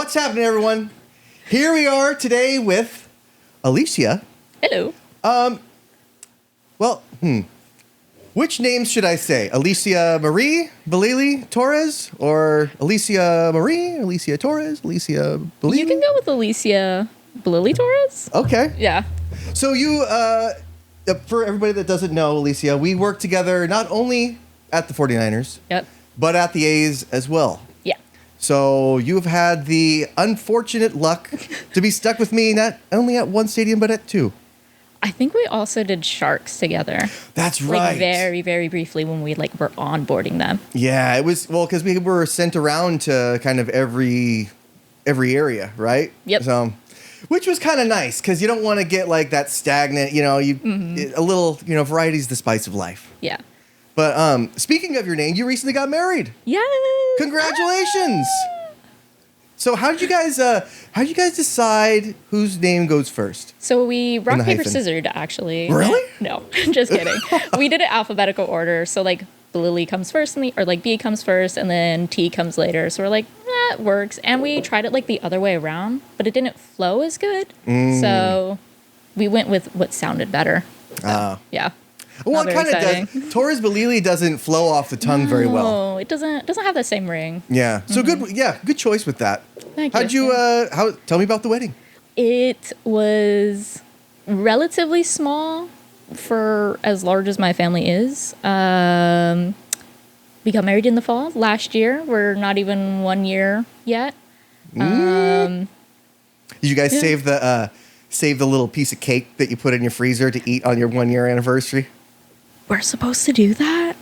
What's happening, everyone? Here we are today with Alicia. Hello. Which names should I say? Alicia Marie Balili-Torres or Alicia Marie, Alicia Torres, Alicia Balili? You can go with Alicia Balili-Torres. Okay. Yeah. So you, for everybody that doesn't know, Alicia, we work together not only at the 49ers, Yep. but at the A's as well. Yeah. So you've had the unfortunate luck to be stuck with me not only at one stadium, but at two. I think we also did Sharks together. That's right. Like very, very briefly when we were onboarding them. Yeah, it was, well, because we were sent around to kind of every area, right? Yep. So, which was kind of nice because you don't want to get like that stagnant, a little, variety's the spice of life. Yeah. But speaking of your name, you recently got married. Yeah. Congratulations. So how did you guys decide whose name goes first? So we rock, paper, hyphen. scissors, actually. Really? No, just kidding. We did it alphabetical order. So Balili comes first, B comes first, and then T comes later. So we're like, that works. And we tried it the other way around, but it didn't flow as good. So we went with what sounded better. So, yeah. Well, Not it kind very of does. Torres Balili doesn't flow off the tongue very well. No, it doesn't have the same ring. Yeah. So good choice with that. Thank How'd you. tell me about the wedding? It was relatively small for as large as my family is. We got married in the fall last year. We're not even 1 year yet. Did you guys save the little piece of cake that you put in your freezer to eat on your 1 year anniversary? We're supposed to do that?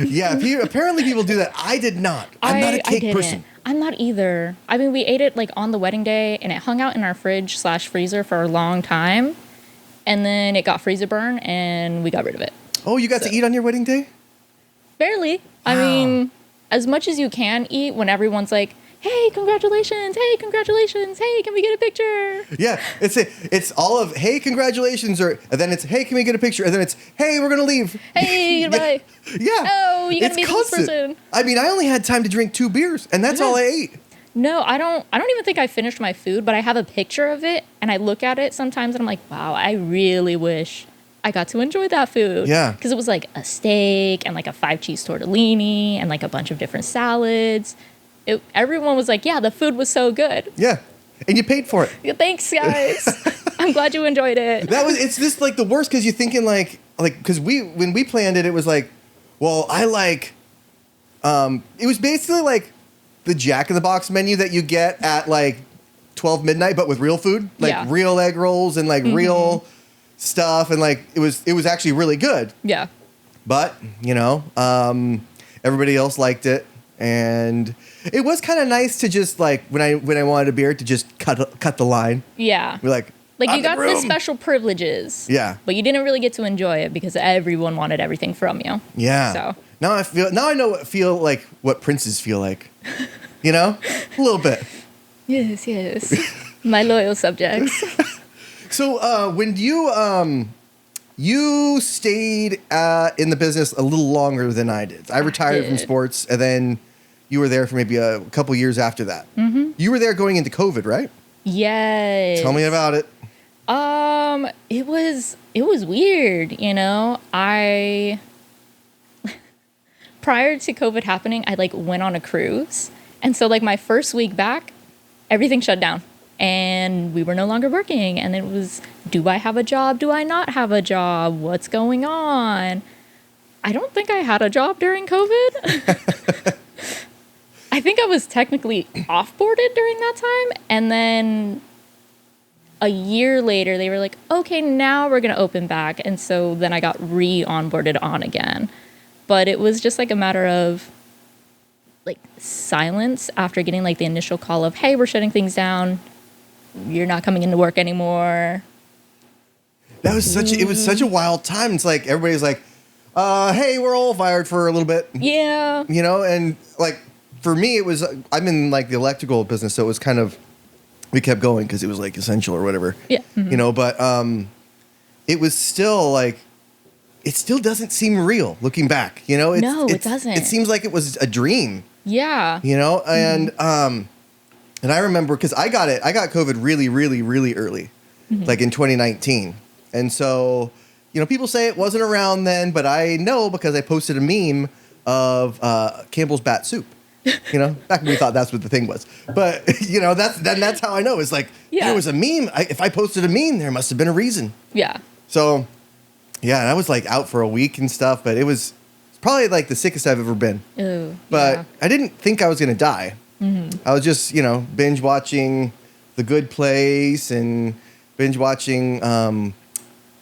Yeah, apparently people do that. I did not. I'm not a cake person. I'm not either. I mean, we ate it on the wedding day, and it hung out in our fridge/freezer for a long time, and then it got freezer burn, and we got rid of it. Oh, you got to eat on your wedding day? Barely. Wow. I mean, as much as you can eat when everyone's like, hey, congratulations. Hey, congratulations. Hey, can we get a picture? Yeah, it's all of, hey, congratulations, and then it's, hey, can we get a picture? And then it's, hey, we're going to leave. Hey, goodbye. Yeah. Oh, you got to meet this constant. person. I mean, I only had time to drink 2 beers, and that's all I ate. No, I don't even think I finished my food, but I have a picture of it, and I look at it sometimes, and I'm like, wow, I really wish I got to enjoy that food. Yeah. Because it was a steak and a 5-cheese tortellini and a bunch of different salads. Everyone was like, yeah, the food was so good. Yeah. And you paid for it. Yeah, thanks, guys. I'm glad you enjoyed it. It's just the worst because you're thinking because when we planned it, it was it was basically the Jack in the Box menu that you get at 12 midnight, but with real food, real egg rolls and real stuff. And it was actually really good. Yeah. But, everybody else liked it. And it was kind of nice to just when I wanted a beer to just cut the line. Yeah. We're you got the special privileges. Yeah. But you didn't really get to enjoy it because everyone wanted everything from you. Yeah. So now I know what princes feel like. A little bit. Yes. My loyal subjects. So when you stayed in the business a little longer than I did. I retired from sports, and then you were there for maybe a couple years after that. Mm-hmm. You were there going into COVID, right? Yes. Tell me about it. It was weird, I prior to COVID happening, I went on a cruise, and so my first week back, everything shut down. And we were no longer working. And it was, do I have a job? Do I not have a job? What's going on? I don't think I had a job during COVID. I think I was technically off-boarded during that time. And then a year later, they were like, okay, now we're going to open back. And so then I got re-onboarded on again. But it was just a matter of silence after getting the initial call of, hey, we're shutting things down. You're not coming into work anymore. It was such a wild time. It's everybody's hey, we're all fired for a little bit. Yeah. And for me, it was, I'm in the electrical business, so it was kind of, we kept going because it was essential or whatever. Yeah. Mm-hmm. But it was still it still doesn't seem real looking back. It doesn't. It seems like it was a dream. Yeah. And And I remember because I got COVID really, really, really early, like in 2019. And so, people say it wasn't around then, but I know because I posted a meme of Campbell's bat soup. Back when we thought that's what the thing was. But, that's how I know. It's like, there was a meme. If I posted a meme, there must have been a reason. Yeah. So, yeah, and I was like out for a week and stuff, but it was probably like the sickest I've ever been. Ooh, but I didn't think I was going to die. I was just, binge watching The Good Place and binge watching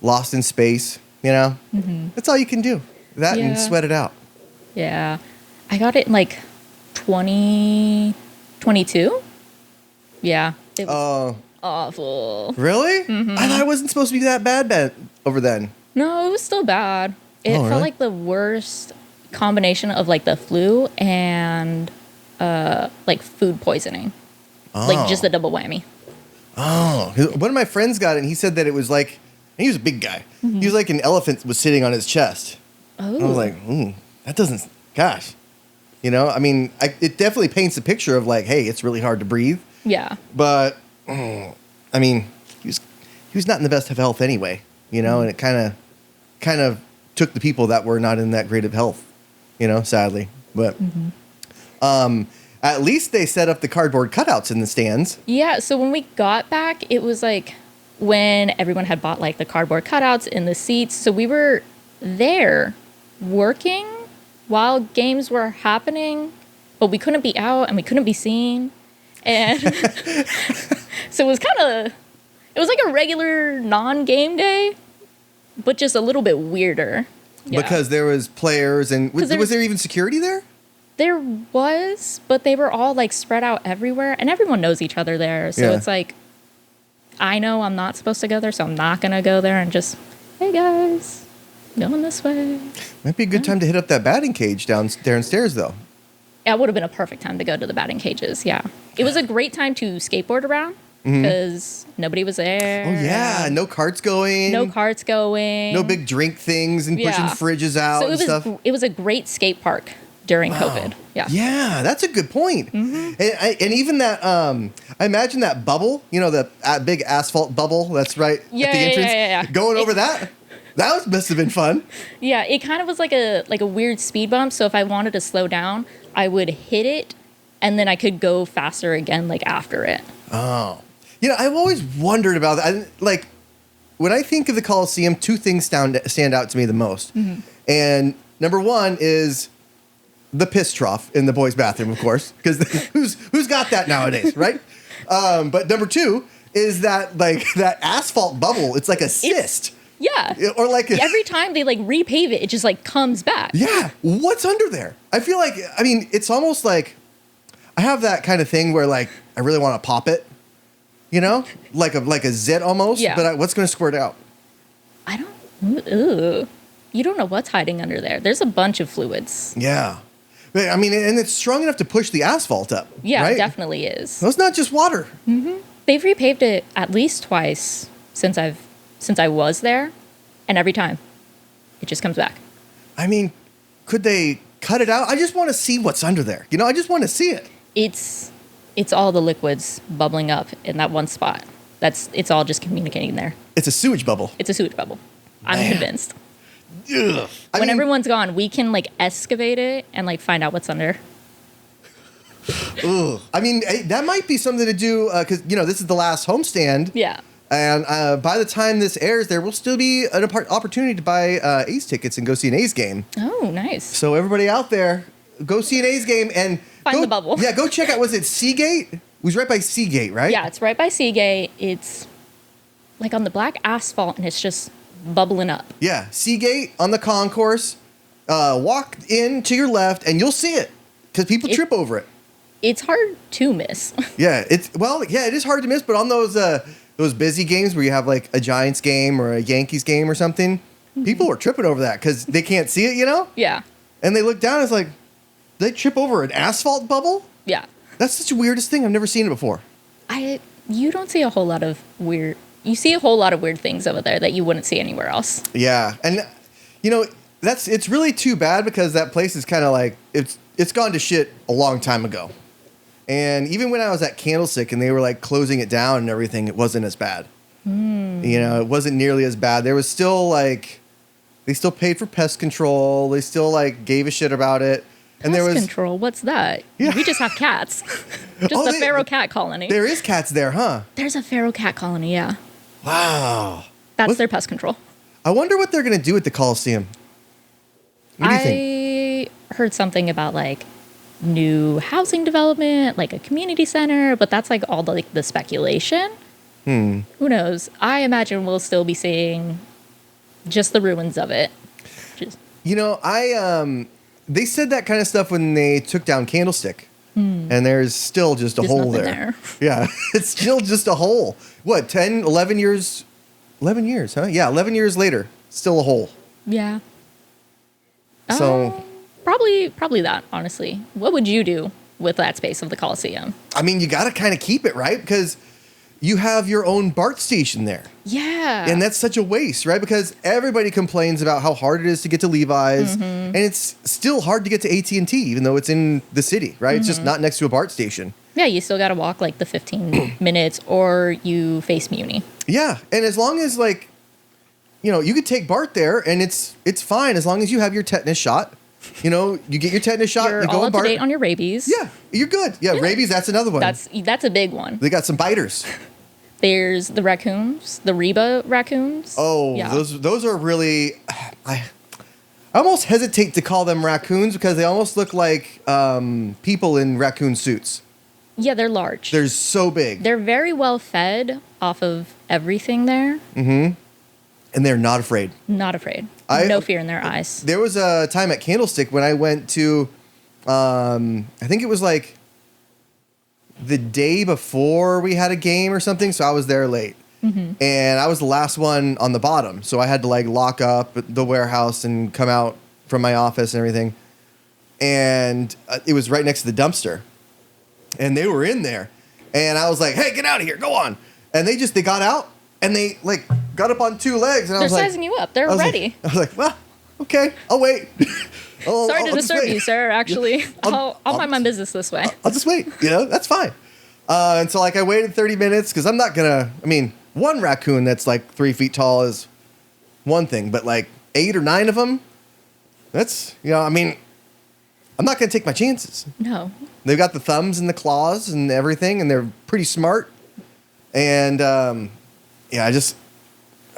Lost in Space, That's all you can do. That and sweat it out. Yeah. I got it in like 2022. Yeah. It was awful. Really? I thought it wasn't supposed to be that bad over then. No, it was still bad. It felt like the worst combination of like the flu and like food poisoning. Like just a double whammy. Oh. One of my friends got it and he said that it was like, and he was a big guy. He was like an elephant was sitting on his chest. Oh. And I was like, that doesn't, gosh. It definitely paints a picture of like, hey, it's really hard to breathe. Yeah. But, he was not in the best of health anyway, and it kind of took the people that were not in that great of health, sadly. But at least they set up the cardboard cutouts in the stands. Yeah, so when we got back, it was like when everyone had bought like the cardboard cutouts in the seats. So we were there working while games were happening, but we couldn't be out and we couldn't be seen. And so it was like a regular non-game day, but just a little bit weirder. Yeah. Because there was players and was there even security there? There was, but they were all like spread out everywhere and everyone knows each other there. So it's like, I know I'm not supposed to go there, so I'm not going to go there and just, hey guys, going this way. Might be a good time to hit up that batting cage downstairs though. It would have been a perfect time to go to the batting cages, yeah. It was a great time to skateboard around because nobody was there. Oh yeah, no carts going. No carts going. No big drink things and pushing fridges out and stuff. It was a great skate park during COVID. Yeah. Yeah, that's a good point. And even that, I imagine that bubble, that big asphalt bubble that's right at the entrance. Yeah. Going over that must have been fun. Yeah, it kind of was like a weird speed bump. So if I wanted to slow down, I would hit it and then I could go faster again like after it. Oh. I've always wondered about that. Like when I think of the Coliseum, two things stand out to me the most. And number one is the piss trough in the boys' bathroom, of course, because who's got that nowadays, right? But number two is that like that asphalt bubble. It's like a cyst. Or like every time they like repave it, it just like comes back. Yeah. What's under there? I feel like it's almost like I have that kind of thing where like I really want to pop it, like a zit almost. Yeah. But what's going to squirt out? I don't. Ooh. You don't know what's hiding under there. There's a bunch of fluids. Yeah. And it's strong enough to push the asphalt up. Yeah, right? It definitely is. So it's not just water. They've repaved it at least twice since I was there, and every time it just comes back. Could they cut it out? I just want to see what's under there. I just want to see it. It's all the liquids bubbling up in that one spot. It's all just communicating there. It's a sewage bubble. It's a sewage bubble. I'm convinced. Ugh. When everyone's gone, we can like excavate it and like find out what's under. Ugh. That might be something to do because this is the last homestand. Yeah. And by the time this airs, there will still be an opportunity to buy A's tickets and go see an A's game. Oh, nice. So everybody out there, go see an A's game and find the bubble. Yeah, go check out. Was it Seagate? It was right by Seagate, right? Yeah, it's right by Seagate. It's like on the black asphalt, and it's just bubbling up. Yeah, Seagate on the concourse. Walk in to your left, and you'll see it because people trip over it. It's hard to miss. It is hard to miss. But on those busy games where you have like a Giants game or a Yankees game or something, people are tripping over that because they can't see it, Yeah. And they look down, it's like, they trip over an asphalt bubble? Yeah. That's such the weirdest thing. I've never seen it before. You don't see a whole lot of weird... You see a whole lot of weird things over there that you wouldn't see anywhere else. Yeah. And, it's really too bad because that place is kind of like... It's gone to shit a long time ago. And even when I was at Candlestick and they were like closing it down and everything, it wasn't as bad. You know, it wasn't nearly as bad. There was still like, they still paid for pest control. They still like gave a shit about it. And there was control. What's that? Yeah. We just have cats. Just a feral cat colony. There is cats there, huh? There's a feral cat colony, yeah. Wow. That's their pest control. I wonder what they're going to do at the Coliseum. What do you think? I heard something about like new housing development, like a community center, but that's like all the speculation. Who knows? I imagine we'll still be seeing just the ruins of it. You know, they said that kind of stuff when they took down Candlestick. And there's still just a hole there. Yeah, it's still just a hole. What, 10, 11 years? 11 years, huh? Yeah, 11 years later, still a hole. Yeah. So probably that, honestly. What would you do with that space of the Coliseum? I mean, you got to kind of keep it, right? Because you have your own BART station there. Yeah. And that's such a waste, right? Because everybody complains about how hard it is to get to Levi's. And it's still hard to get to AT&T, even though it's in the city, right? It's just not next to a BART station. Yeah, you still got to walk like the 15 minutes or you face Muni. Yeah. And as long as like, you know, you could take BART there and it's fine as long as you have your tetanus shot. You know, you get your tetanus shot. You're you go all on up to BART. date on your rabies. Yeah, you're good. Yeah, rabies, that's another one. That's a big one. They got some biters. There's the raccoons, the Reba raccoons. Oh, yeah. Those are really... I almost hesitate to call them raccoons because they almost look like people in raccoon suits. Yeah, they're large. They're so big. They're very well fed off of everything there. And they're not afraid. Not afraid. No fear in their eyes. There was a time at Candlestick when I went to, I think it was like the day before we had a game or something. So I was there late. And I was the last one on the bottom. So I had to like lock up the warehouse and come out from my office and everything. And it was right next to the dumpster. And they were in there. And I was like, hey, get out of here. Go on. And they got out. And they like got up on two legs, and I was like, "They're sizing you up. They're ready." I was like, "Well, okay, I'll wait." Sorry to disturb you, sir. Actually, I'll mind my business this way. I'll just wait. You know, that's fine. And so like I waited 30 minutes because I'm not gonna. I mean, one raccoon that's like 3 feet tall is one thing, but like 8 or 9 of them, that's I mean, I'm not gonna take my chances. No. They've got the thumbs and the claws and everything, and they're pretty smart. And yeah,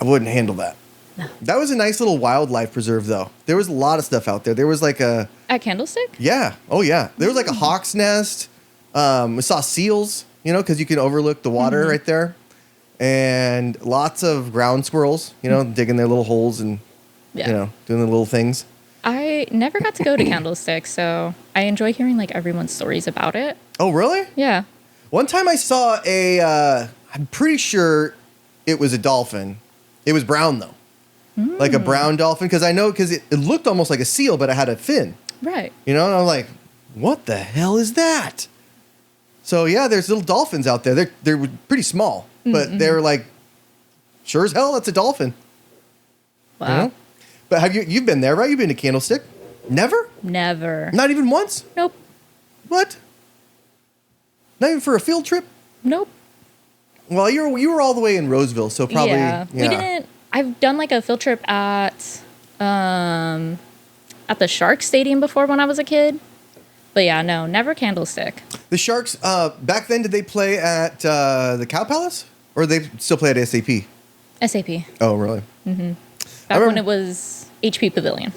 I wouldn't handle that. No. That was a nice little wildlife preserve, though. There was a lot of stuff out there. There was like a... At Candlestick? Yeah. Oh, yeah. There was like a hawk's nest. We saw seals, because you can overlook the water right there. And lots of ground squirrels, digging their little holes and, doing the little things. I never got to go to Candlestick, so I enjoy hearing like everyone's stories about it. Oh, really? Yeah. One time I saw I'm pretty sure it was a dolphin. It was brown, though. Like a brown dolphin. Because it looked almost like a seal, but it had a fin. Right. And I'm like, what the hell is that? So, yeah, there's little dolphins out there. They're pretty small. But they're like, sure as hell, that's a dolphin. Wow. But you've been there, right? You've been to Candlestick? Never? Never. Not even once? Nope. What? Not even for a field trip? Nope. Well, you were all the way in Roseville, so probably... Yeah. We didn't... I've done like a field trip at the Sharks Stadium before when I was a kid. But yeah, no, never Candlestick. The Sharks, back then, did they play at the Cow Palace? Or they still play at SAP? SAP. Oh, really? Back when it was HP Pavilion.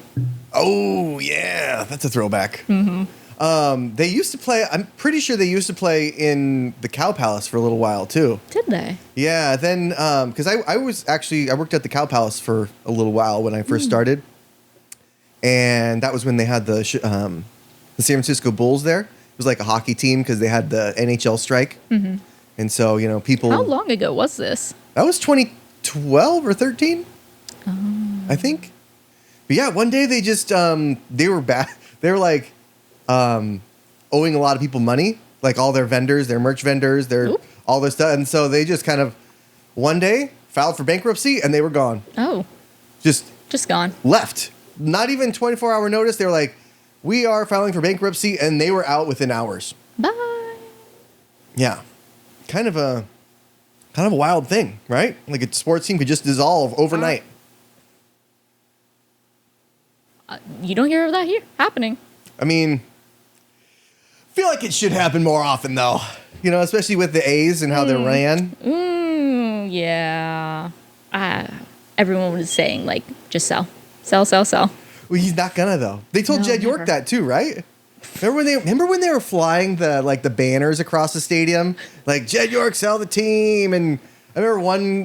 Oh, yeah. That's a throwback. They used to play, I'm pretty sure they used to play in the Cow Palace for a little while, too. Did they? Yeah, then, because I worked at the Cow Palace for a little while when I first started. And that was when they had the San Francisco Bulls there. It was like a hockey team because they had the NHL strike. And so, people... How long ago was this? That was 2012 or 13, I think. But yeah, one day they just, they were bad. They were like... owing a lot of people money, like all their vendors, their merch vendors, all their stuff. And so they just kind of one day filed for bankruptcy and they were gone. Oh. Just gone. Left. Not even 24-hour notice. They were like, we are filing for bankruptcy. And they were out within hours. Bye. Yeah. Kind of a wild thing, right? Like a sports team could just dissolve overnight. You don't hear of that here happening. I mean, I feel like it should happen more often, though. You know, especially with the A's and how they're ran. Yeah. Everyone was saying, like, just sell. Sell, sell, sell. Well, he's not gonna, though. They told Jed York that, too, right? Remember when they were flying the banners across the stadium? Like, Jed York, sell the team. And I remember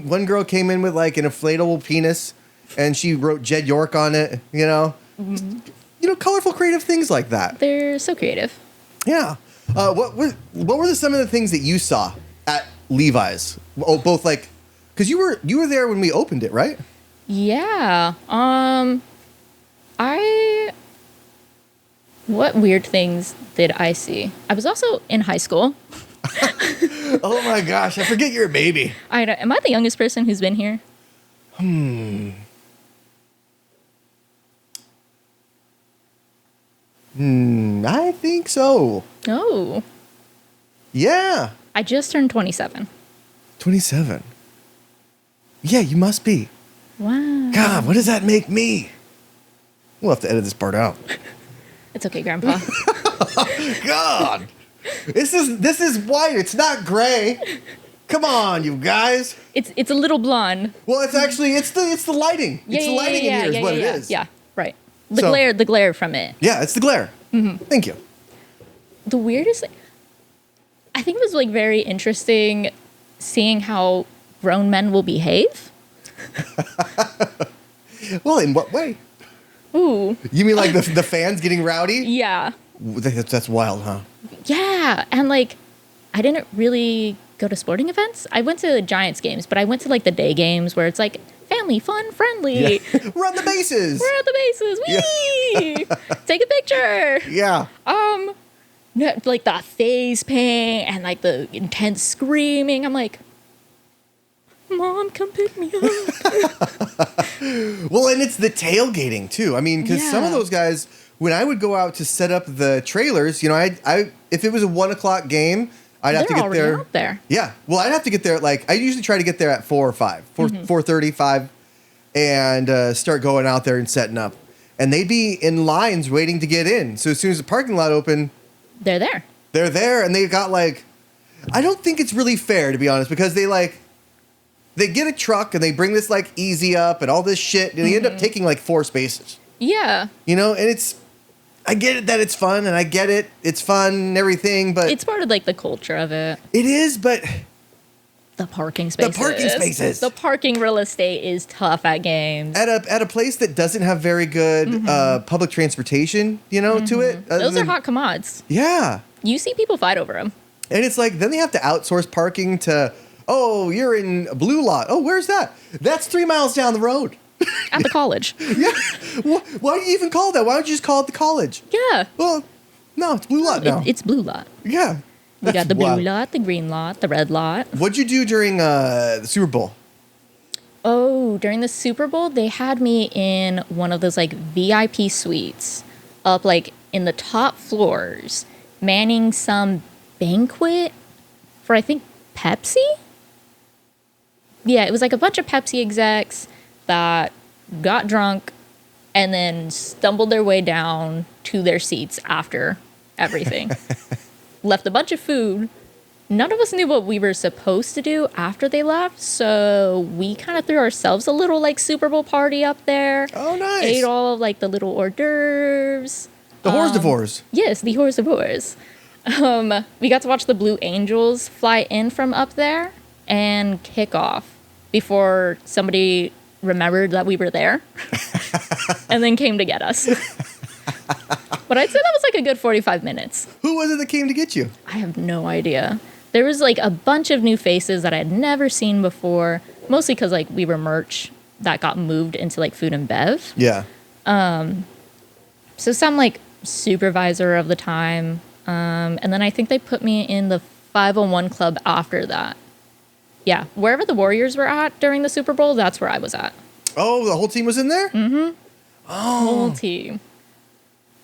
one girl came in with, like, an inflatable penis, and she wrote Jed York on it, you know? Mm-hmm. You know, colorful, creative things like that. They're so creative. Yeah. What were some of the things that you saw at Levi's? Oh, both like, because you were there when we opened it, right? Yeah. What weird things did I see? I was also in high school. Oh my gosh, I forget you're a baby. Am I the youngest person who's been here? I think so. Oh. Yeah. I just turned 27. 27. Yeah, you must be. Wow. God, what does that make me? We'll have to edit this part out. It's okay, Grandpa. God. This is white. It's not gray. Come on, you guys. It's a little blonde. Well, it's the lighting. It's the lighting in here is what it is. Yeah, right. The glare from it. Yeah, it's the glare. Mm-hmm. Thank you. The weirdest thing, I think it was like very interesting seeing how grown men will behave. Well, in what way? Ooh. You mean like the fans getting rowdy? Yeah. That's wild, huh? Yeah, and like I didn't really go to sporting events. I went to the Giants games, but I went to like the day games where it's like family, fun, friendly. Yeah. Run the bases. We're at the bases. Whee! Yeah. Take a picture. Yeah. No, like the face paint and like the intense screaming. I'm like, Mom, come pick me up. Well, and it's the tailgating too. I mean, because some of those guys, when I would go out to set up the trailers, you know, I if it was a 1 o'clock game, I'd have to get there. Out there. Yeah. Well, I'd have to get there I usually try to get there at 4 or 5, 4:30, 5, and start going out there and setting up. And they'd be in lines waiting to get in. So as soon as the parking lot opened, they're there. They're there, and they got like, I don't think it's really fair, to be honest, because they get a truck and they bring this like easy up and all this shit, and they end up taking like 4 spaces. Yeah. You know, and I get it that it's fun, and I get it, it's fun and everything, but it's part of like the culture of it. It is, but the parking spaces. The parking real estate is tough at games. At a place that doesn't have very good public transportation, you know, to it. Those are hot commods. Yeah. You see people fight over them. And it's like, then they have to outsource parking to, oh, you're in a blue lot. Oh, where's that? That's 3 miles down the road. At the college. Yeah. Why do you even call it that? Why don't you just call it the college? Yeah. Well, no, it's blue lot now. It's blue lot. Yeah. We got the blue lot, the green lot, the red lot. What'd you do during the Super Bowl? Oh, during the Super Bowl, they had me in one of those like VIP suites up like in the top floors, manning some banquet for I think Pepsi? Yeah, it was like a bunch of Pepsi execs that got drunk and then stumbled their way down to their seats after everything. Left a bunch of food. None of us knew what we were supposed to do after they left, so we kind of threw ourselves a little like Super Bowl party up there. Oh, nice. Ate all of like the little hors d'oeuvres. The hors d'oeuvres. Yes, the hors d'oeuvres. We got to watch the Blue Angels fly in from up there and kick off before somebody remembered that we were there and then came to get us. But I'd say that was like a good 45 minutes. Who was it that came to get you? I have no idea. There was like a bunch of new faces that I had never seen before, mostly because like we were merch that got moved into like food and bev. Yeah. So some like supervisor of the time. And then I think they put me in the 501 club after that. Yeah. Wherever the Warriors were at during the Super Bowl, that's where I was at. Oh, the whole team was in there? Mm-hmm. Oh. Whole team.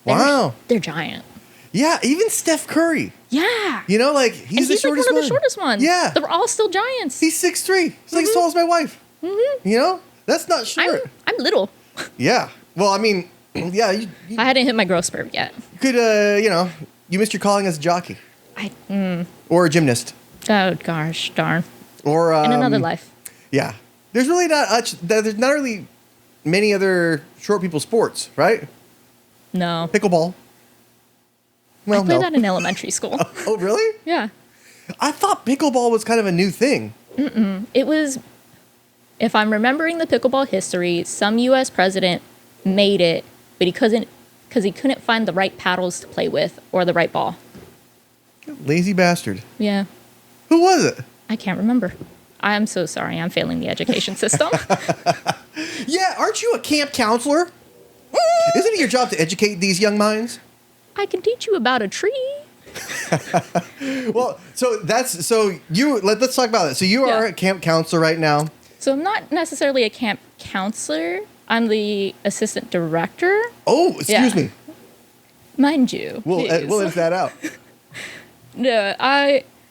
Wow. They're giant. Yeah, even Steph Curry. Yeah. You know, like he's the like one shortest of the shortest ones. Yeah. They're all still giants. He's 6'3". He's like as tall as my wife. Mm-hmm. You know, that's not short. I'm little. Yeah. Well, I mean, yeah. You I hadn't hit my growth spurt yet. could, you know, you missed your calling as a jockey or a gymnast. Oh gosh, darn. Or In another life. Yeah. There's really not much. There's not really many other short people sports, right? No. Pickleball. Well, I played no. that in elementary school. Oh, really? Yeah. I thought pickleball was kind of a new thing. It was, if I'm remembering the pickleball history, some U.S. president made it, but he couldn't find the right paddles to play with or the right ball. Lazy bastard. Yeah. Who was it? I can't remember. I'm so sorry. I'm failing the education system. Yeah, aren't you a camp counselor? Isn't it your job to educate these young minds? I can teach you about a tree. Well, let's talk about it. So you are a camp counselor right now. So I'm not necessarily a camp counselor. I'm the assistant director. Oh, excuse me. Mind you. We'll edit that out. No,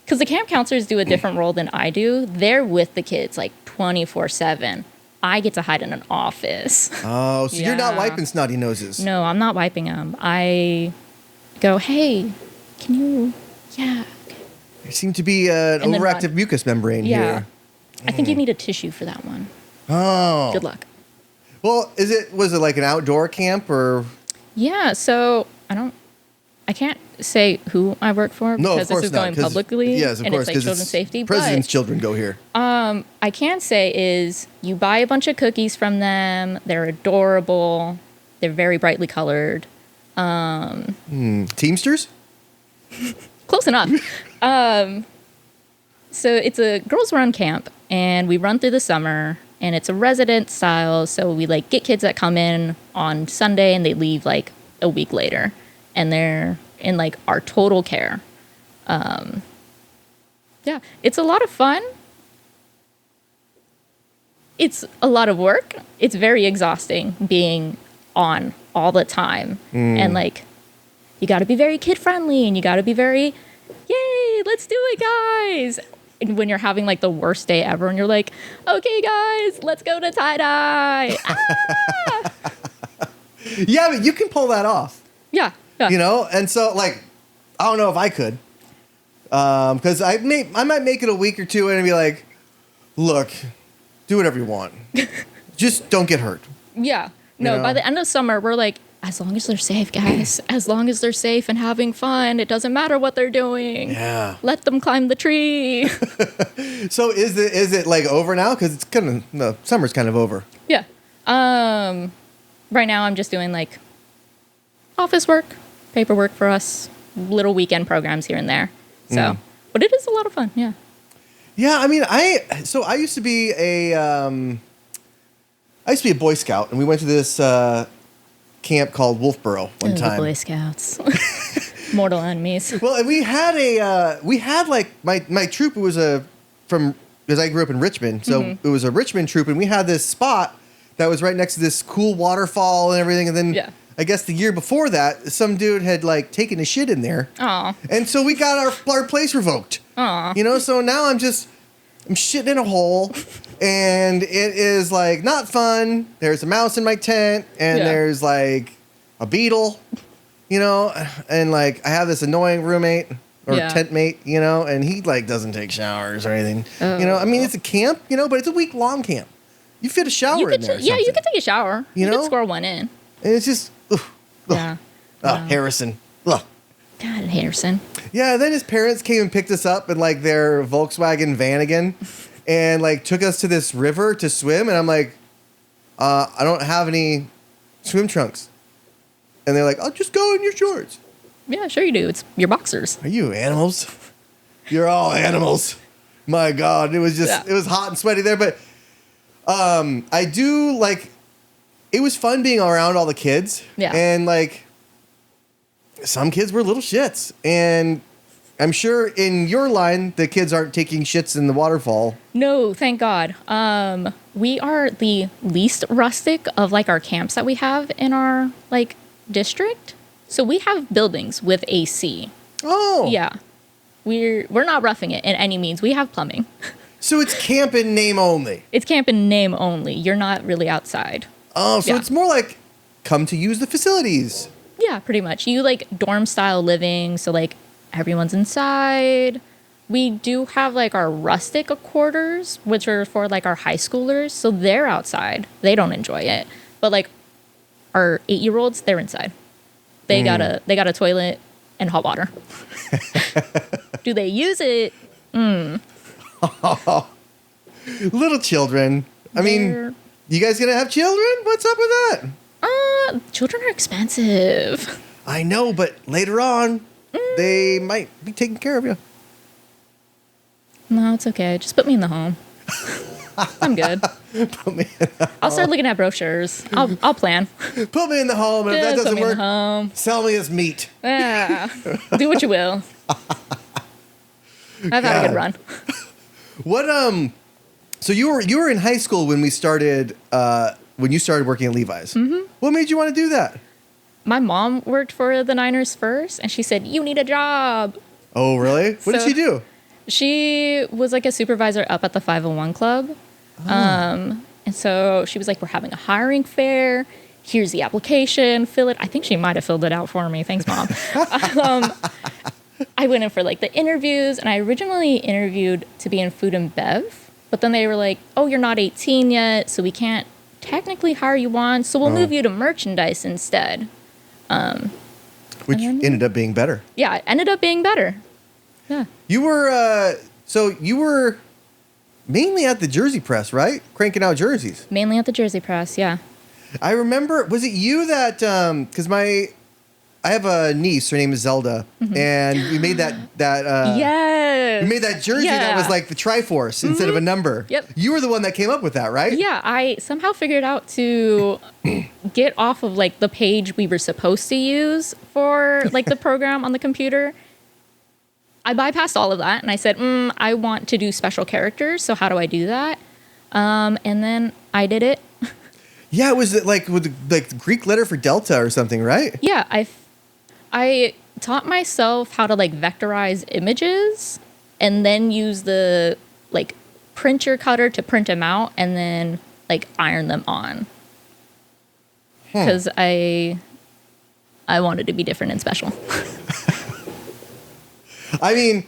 because the camp counselors do a different role than I do. They're with the kids like 24/7. I get to hide in an office. Oh, so you're not Yeah. wiping snotty noses. No, I'm not wiping them. I go, hey, can you? Yeah. Okay. There seems to be an And then overactive run. mucous membrane Yeah. here. I think you need a tissue for that one. Oh. Good luck. Well, was it like an outdoor camp or? Yeah, so I can't say who I work for No, because of course this is not, going 'cause- publicly. yes, of and course, it's like 'cause children's safety. President's But children go here. I can say is you buy a bunch of cookies from them. They're adorable. They're very brightly colored. Teamsters? Close enough. So it's a girls run camp and we run through the summer and it's a resident style. So we like get kids that come in on Sunday and they leave like a week later and they're in like our total care. Yeah, it's a lot of fun. It's a lot of work. It's very exhausting being on all the time. And like, you got to be very kid friendly and you got to be very, yay, let's do it, guys. And when you're having like the worst day ever and you're like, okay, guys, let's go to tie-dye. Ah! Yeah, but you can pull that off. Yeah. You know? And so, like, I don't know if I could. Because I might make it a week or two and be like, look, do whatever you want. Just don't get hurt. Yeah. No, You know? by the end of summer, we're like, as long as they're safe, guys, as long as they're safe and having fun, it doesn't matter what they're doing. Yeah. Let them climb the tree. So is it like over now? Because it's kind of, the summer's kind of over. Yeah. Right now I'm just doing like office work, paperwork for us, little weekend programs here and there. So, but it is a lot of fun. Yeah. Yeah, I mean, I used to be a Boy Scout, and we went to this camp called Wolfboro one time. The Boy Scouts. Mortal enemies. Well, and we had like my troop. It was because I grew up in Richmond, so it was a Richmond troop, and we had this spot that was right next to this cool waterfall and everything. And then I guess the year before that, some dude had like taken a shit in there. Aw. And so we got our place revoked. Aw. You know, so now I'm shitting in a hole, and it is like not fun. There's a mouse in my tent, and there's like a beetle, you know, and like I have this annoying roommate or tent mate, you know, and he like doesn't take showers or anything. Oh. You know, I mean it's a camp, you know, but it's a week long camp. You fit a shower in there. Yeah, you could take a shower. You know? could score one in. And it's just, Yeah. Harrison. Ugh. God, Harrison. Yeah, then his parents came and picked us up in like their Volkswagen van again and like took us to this river to swim. And I'm like, I don't have any swim trunks. And they're like, I'll just go in your shorts. Yeah, sure you do. It's your boxers. Are you animals? You're all animals. My God, it was just, it was hot and sweaty there. But I do like, it was fun being around all the kids. Yeah. And like, some kids were little shits. And I'm sure in your line, the kids aren't taking shits in the waterfall. No, thank God. We are the least rustic of like our camps that we have in our like district. So we have buildings with AC. Oh. Yeah. We're not roughing it in any means. We have plumbing. So it's camp in name only. It's camp in name only. You're not really outside. Oh, so it's more like come to use the facilities. Yeah, pretty much. You like dorm style living, so like everyone's inside. We do have like our rustic quarters, which are for like our high schoolers, so they're outside. They don't enjoy it. But like our 8-year-olds, they're inside. They got a toilet and hot water. Do they use it? Little children. I mean, you guys gonna have children? What's up with that? Children are expensive. I know, but later on, they might be taking care of you. No, it's okay. Just put me in the home. I'm good. Put me in the I'll start looking at brochures. I'll plan. Put me in the home, and if that doesn't put me in work, the home. sell me as meat. Do what you will. I've had a good run. What so you were in high school when we started when you started working at Levi's. Mm-hmm. What made you want to do that? My mom worked for the Niners first, and she said, "You need a job." Oh, really? What did she do? She was like a supervisor up at the 501 club. And so she was like, "We're having a hiring fair. Here's the application. Fill it." I think she might have filled it out for me. Thanks, Mom. I went in for like the interviews, and I originally interviewed to be in food and bev, but then they were like, "Oh, you're not 18 yet, so we can't technically hire you on, so we'll move you to merchandise instead." Which ended up being better. Yeah, it ended up being better. Yeah. You were you were mainly at the Jersey Press, right? Cranking out jerseys. Mainly at the Jersey Press, yeah. I remember, was it you that because I have a niece, her name is Zelda, and we made that yes. we made that jersey that was like the Triforce instead of a number. Yep. You were the one that came up with that, right? Yeah, I somehow figured out to get off of like the page we were supposed to use for like the program on the computer. I bypassed all of that and I said, I want to do special characters. So how do I do that? And then I did it. Yeah, it was like with like the Greek letter for Delta or something, right? Yeah, I taught myself how to like vectorize images and then use the like printer cutter to print them out and then like iron them on. Because I wanted to be different and special. I mean,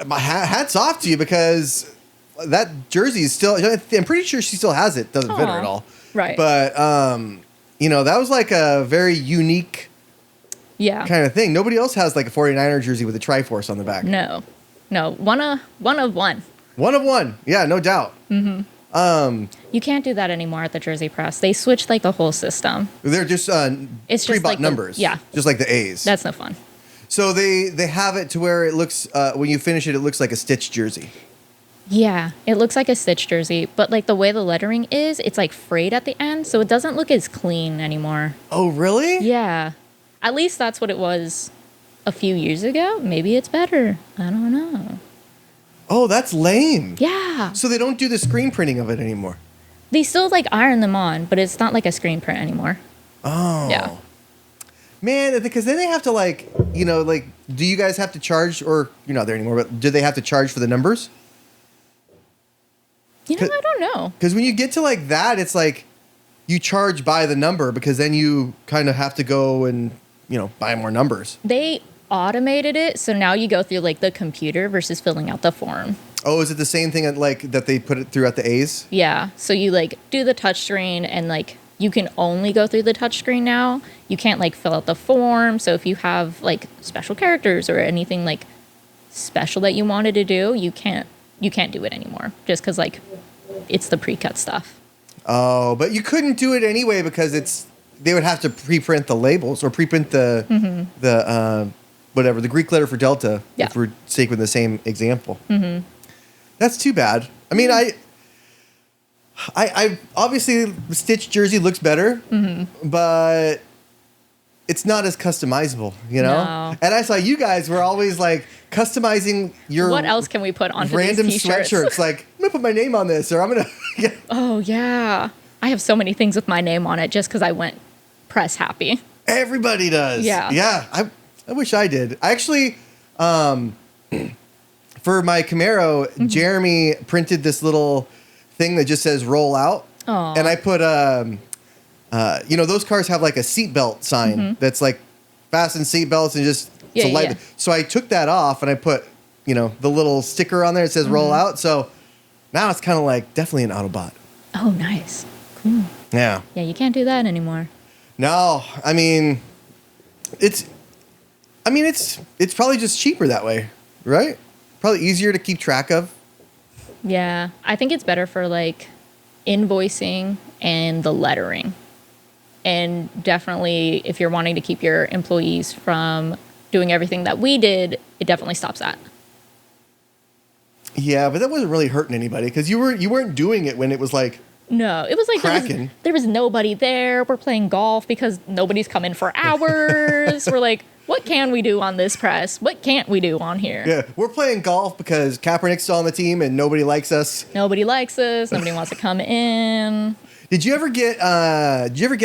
my hats off to you because that jersey is still, I'm pretty sure she still has it. Doesn't fit her at all. Right. But, that was like a very unique kind of thing. Nobody else has like a 49er jersey with a Triforce on the back. No. One of one. One of one. Yeah, no doubt. Mm-hmm. You can't do that anymore at the Jersey Press. They switched like the whole system. They're just it's pre-bought just like numbers. Yeah. Just like the A's. That's no fun. So they have it to where it looks, when you finish it, it looks like a Stitch jersey. Yeah, it looks like a Stitch jersey, but like the way the lettering is, it's like frayed at the end, so it doesn't look as clean anymore. Oh, really? Yeah. At least that's what it was a few years ago. Maybe it's better. I don't know. Oh, that's lame. Yeah. So they don't do the screen printing of it anymore. They still like iron them on, but it's not like a screen print anymore. Oh. Yeah. Man, because then they have to like, do you guys have to charge, or you're not there anymore, but do they have to charge for the numbers? I don't know. Because when you get to like that, it's like you charge by the number because then you kind of have to go and, buy more numbers. They automated it, so now you go through like the computer versus filling out the form. Oh, is it the same thing that they put it through at the A's? Yeah. So you like do the touchscreen and like you can only go through the touchscreen now. You can't like fill out the form. So if you have like special characters or anything like special that you wanted to do, you can't do it anymore just because like it's the pre-cut stuff. Oh, but you couldn't do it anyway because they would have to pre-print the labels or pre-print the Greek letter for Delta. Yeah. If we're taking the same example. Mm-hmm. That's too bad. I mean, I obviously the Stitch jersey looks better, but it's not as customizable, No. And I saw you guys were always like customizing your. What else can we put on random these t-shirts? sweatshirts? Like, I'm gonna put my name on this, or I'm gonna. Oh yeah, I have so many things with my name on it just because I went press happy. Everybody does. Yeah. Yeah. I wish I did. I actually, for my Camaro, Jeremy printed this little thing that just says roll out. Aw. And I put, those cars have like a seatbelt sign that's like fasten seatbelts and just, it's a light. Yeah. So I took that off and I put, the little sticker on there that says roll out. So now it's kind of like definitely an Autobot. Oh, nice. Cool. Yeah. Yeah, you can't do that anymore. No, I mean, it's probably just cheaper that way, right? Probably easier to keep track of. Yeah, I think it's better for like invoicing and the lettering. And definitely if you're wanting to keep your employees from doing everything that we did, it definitely stops that. Yeah, but that wasn't really hurting anybody because you weren't doing it when it was like No, it was like cracking. there was nobody there. We're playing golf because nobody's come in for hours. We're like, what can we do on this press? What can't we do on here? Yeah, we're playing golf because Kaepernick's still on the team and nobody likes us. Nobody likes us. Nobody wants to come in. Did you ever get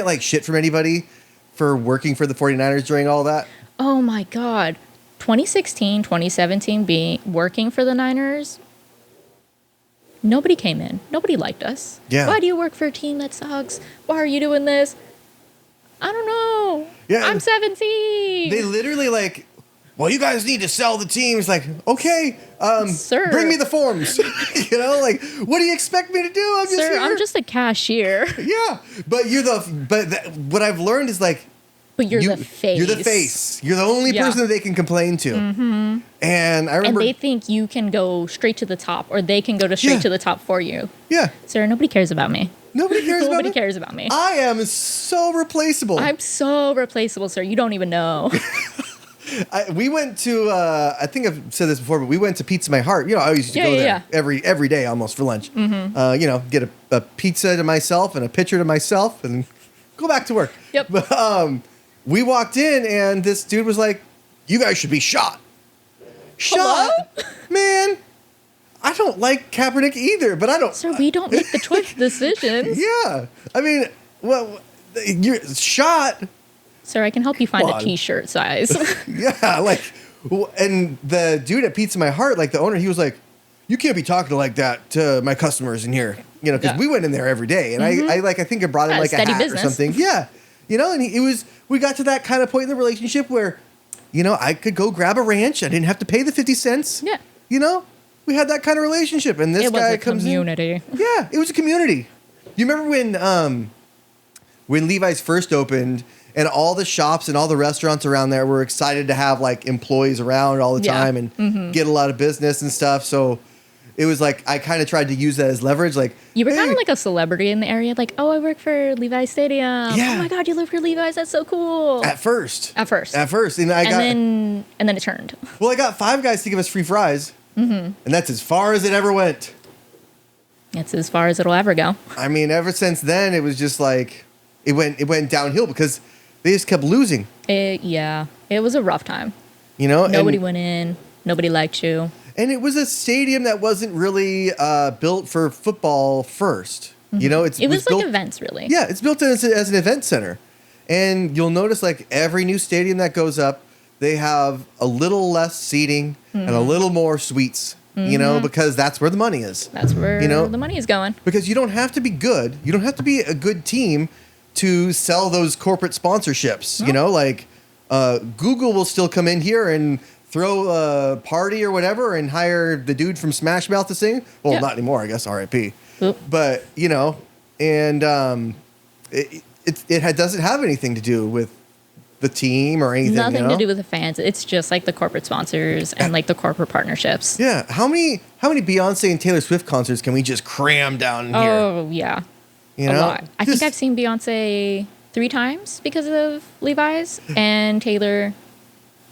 like shit from anybody for working for the 49ers during all that? Oh my God. 2016, 2017, working for the Niners, nobody came in. Nobody liked us. Yeah. Why do you work for a team that sucks? Why are you doing this? I don't know. Yeah. I'm 17. They literally like, well, you guys need to sell the teams. Like, okay, Sir. bring me the forms. Like, what do you expect me to do? I'm just Sir, here. I'm just a cashier. Yeah, but what I've learned is like, But you're the face. You're the face. You're the only person that they can complain to. Mm-hmm. And I remember, and they think you can go straight to the top, or they can go straight to the top for you. Yeah. Sir, nobody cares about me. Nobody cares about me. Nobody cares about me. I am so replaceable. I'm so replaceable, sir. You don't even know. We went to, I think I've said this before, but we went to Pizza My Heart. I used to go there every day almost for lunch. Mm-hmm. Get a pizza to myself and a pitcher to myself and go back to work. Yep. But we walked in and this dude was like, you guys should be shot. Shot? Hello? Man, I don't like Kaepernick either, but I don't. Sir, we don't make the choice decisions. Yeah. I mean, well, you're shot. Sir, I can help you find a t-shirt size. Yeah, and the dude at Pizza My Heart, like the owner, he was like, you can't be talking like that to my customers in here, because we went in there every day, and I think I brought him like a hat business. or something. Yeah, and we got to that kind of point in the relationship where, I could go grab a ranch, I didn't have to pay the 50 cents. Yeah. We had that kind of relationship, and this guy comes in. It was a community. Yeah, it was a community. You remember when Levi's first opened? And all the shops and all the restaurants around there were excited to have like employees around all the time and get a lot of business and stuff. So it was like I kind of tried to use that as leverage. Like you were kind of like a celebrity in the area. Like, oh, I work for Levi's Stadium. Yeah. Oh my God, you live for Levi's. That's so cool. At first. And then it turned. Well, I got 5 guys to give us free fries, and that's as far as it ever went. It's as far as it'll ever go. I mean, ever since then, it was just like it went downhill because they just kept losing. It was a rough time. Nobody went in. Nobody liked you. And it was a stadium that wasn't really built for football first. It was like events, really. Yeah, it's built as an event center. And you'll notice like every new stadium that goes up, they have a little less seating and a little more suites, because that's where the money is. That's where the money is going. Because you don't have to be good. You don't have to be a good team to sell those corporate sponsorships. Google will still come in here and throw a party or whatever and hire the dude from Smash Mouth to sing. Well, not anymore, I guess, R.I.P. Oop. But, and it doesn't have anything to do with the team or anything. Nothing to do with the fans. It's just like the corporate sponsors and like the corporate partnerships. Yeah. How many Beyonce and Taylor Swift concerts can we just cram down in here? Oh, yeah. A lot. I think I've seen Beyonce 3 times because of Levi's, and Taylor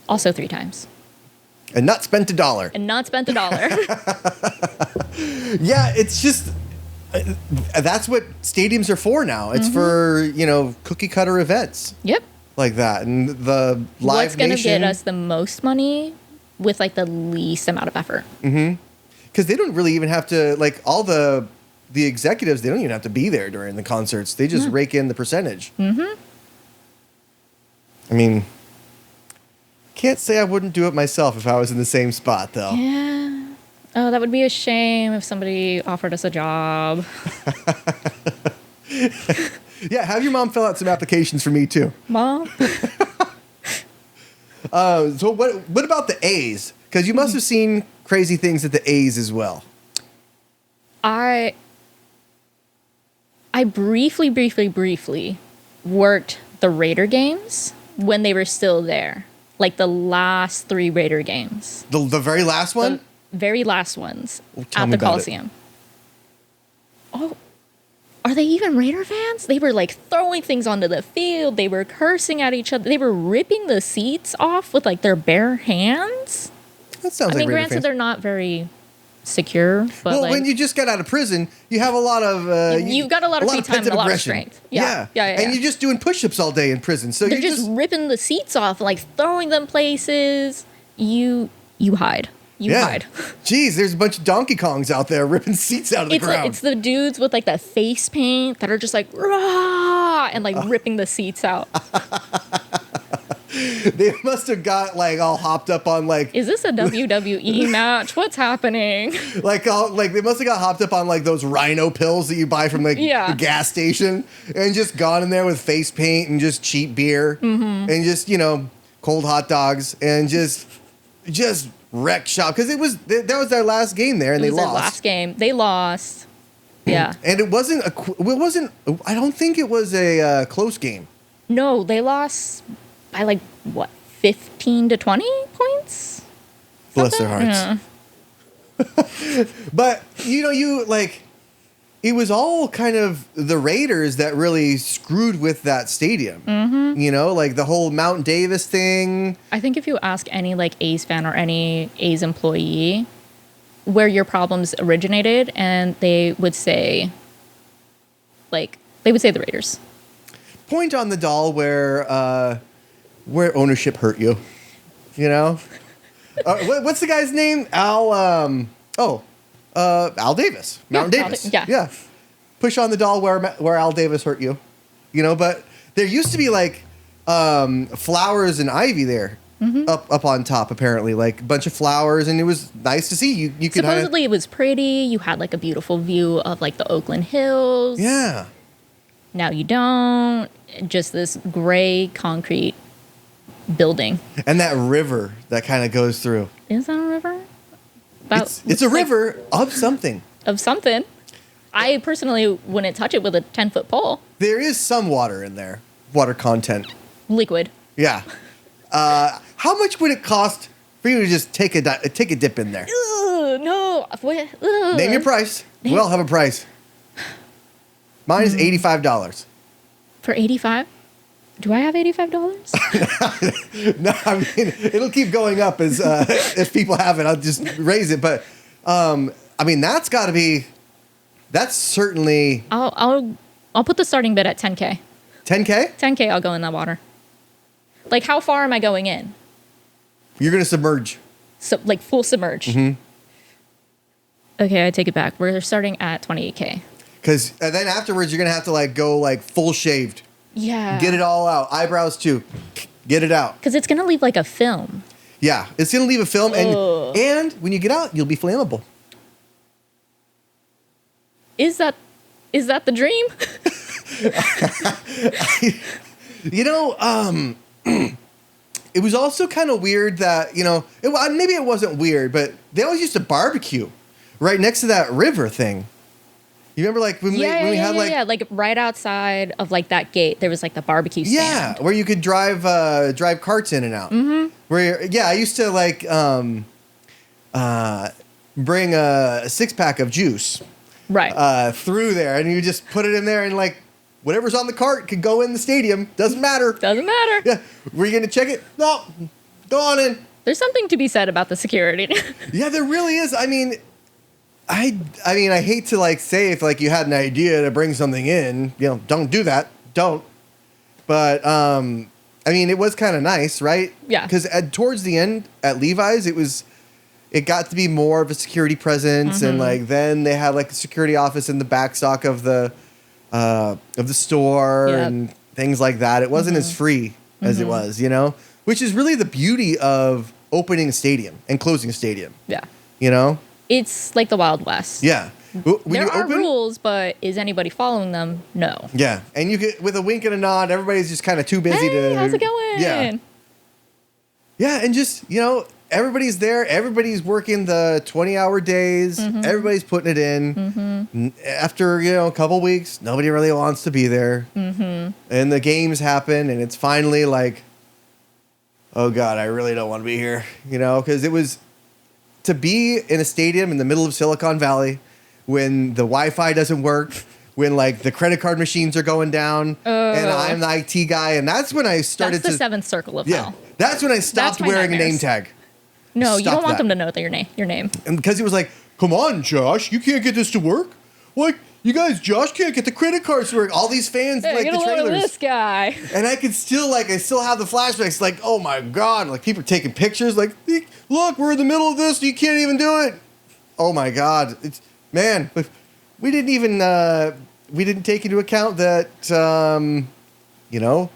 also 3 times. And not spent $1. Yeah, it's just that's what stadiums are for now. It's for cookie cutter events. Yep. Like that, and the Live What's going to Nation, get us the most money with like the least amount of effort? Because they don't really even have to all the executives. They don't even have to be there during the concerts. They just rake in the percentage. I mean, Can't say I wouldn't do it myself if I was in the same spot, though. Yeah. Oh, that would be a shame if somebody offered us a job. Yeah, have your mom fill out some applications for me, too. Mom? So what about the A's? Because you must have seen crazy things at the A's as well. I briefly worked the Raider games when they were still there. Like the last 3 Raider games. The very last one? The very last ones Tell at me the about Coliseum. Oh, are they even Raider fans? They were like throwing things onto the field. They were cursing at each other. They were ripping the seats off with like their bare hands. That sounds like Raider granted, fans. they're not very secure, but Well, like, when you just got out of prison, you have a lot of... you've got a lot of free time and a lot of aggression. strength. Yeah. And you're just doing push-ups all day in prison. So They're you're just ripping the seats off, like throwing them places. You hide. You hide. Jeez, there's a bunch of Donkey Kongs out there ripping seats out of the ground. It's the dudes with like the face paint that are just like rah and like ripping the seats out. They must have got like all hopped up on like... Is this a WWE match? What's happening? Like they must have got hopped up on like those rhino pills that you buy from like the gas station and just gone in there with face paint and just cheap beer and just, cold hot dogs and just wreck shop because that was their last game there and they lost. Their last game. They lost. Yeah. And it wasn't I don't think it was a close game. No, they lost by like what, 15 to 20 points? Bless their hearts. Yeah. But you like it was all kind of the Raiders that really screwed with that stadium. Like the whole Mount Davis thing. I think if you ask any like A's fan or any A's employee where your problems originated, and they would say the Raiders. Point on the doll where ownership hurt you. What's the guy's name? Al Davis. Mountain Davis. Yeah. Push on the doll where Al Davis hurt you. But there used to be like flowers and ivy there up on top, apparently, like a bunch of flowers, and it was nice to see. You could supposedly it was pretty. You had like a beautiful view of like the Oakland Hills. Yeah. Now you don't. Just this gray concrete building. And that river that kind of goes through. Is that a river? It's a river of something. Of something. I personally wouldn't touch it with a 10-foot pole. There is some water in there. Water content. Liquid. Yeah. How much would it cost for you to just take a dip in there? Ugh, no. Name your price. We all have a price. Mine is $85. For $85? Do I have $85? No, I mean it'll keep going up as if people have it. I'll just raise it, but that's got to be. That's certainly. I'll put the starting bid at $10K. $10K? $10K. I'll go in that water. Like, how far am I going in? You're gonna submerge. So like full submerge. Mm-hmm. Okay, I take it back. We're starting at $28K. Because then afterwards you're gonna have to like go like full shaved. Yeah. Get it all out. Eyebrows too. Get it out. Because it's going to leave like a film. Yeah. It's going to leave a film. And when you get out, you'll be flammable. Is that the dream? It was also kind of weird that, maybe it wasn't weird, but they always used to barbecue right next to that river thing. You remember, like, when we had like right outside of like that gate, there was like the barbecue stand. Yeah, where you could drive carts in and out. Mm-hmm. I used to like bring a 6-pack of juice, right, through there, and you just put it in there, and like whatever's on the cart could go in the stadium. Doesn't matter. Doesn't matter. Yeah, were you gonna check it? No, go on in. There's something to be said about the security. Yeah, there really is. I mean, I hate to like say if like you had an idea to bring something in, don't do that. Don't. But it was kind of nice, right? Yeah. Because towards the end at Levi's, it got to be more of a security presence, and like then they had like a security office in the back stock of the store and things like that. It wasn't as free as it was, which is really the beauty of opening a stadium and closing a stadium. Yeah. You know? It's like the Wild West. Yeah. When there are rules, but is anybody following them? No. Yeah. And you get, with a wink and a nod, everybody's just kind of too busy hey, to... how's it going? Yeah. Yeah, and just, you know, everybody's there. Everybody's working the 20-hour days. Mm-hmm. Everybody's putting it in. Mm-hmm. After, you know, a couple weeks, nobody really wants to be there. Mm-hmm. And the games happen, and it's finally like, oh, God, I really don't want to be here. You know, because it was to be in a stadium in the middle of Silicon Valley when the Wi-Fi doesn't work, when, like, the credit card machines are going down, and I'm the IT guy. And that's when I started That's the seventh circle of yeah, hell. that's when I stopped wearing a name tag. No, you don't want that. them to know that your name. And because he was like, come on, Josh, you can't get this to work? Like, you guys, Josh can't get the credit cards to work. All these fans Hey, like get the a load of trailers. this guy. And I could still, like, I still have the flashbacks. Like, oh my God. Like, people are taking pictures. Like, look, we're in the middle of this. You can't even do it. Oh my God. It's, man, we didn't even, we didn't take into account that, you know,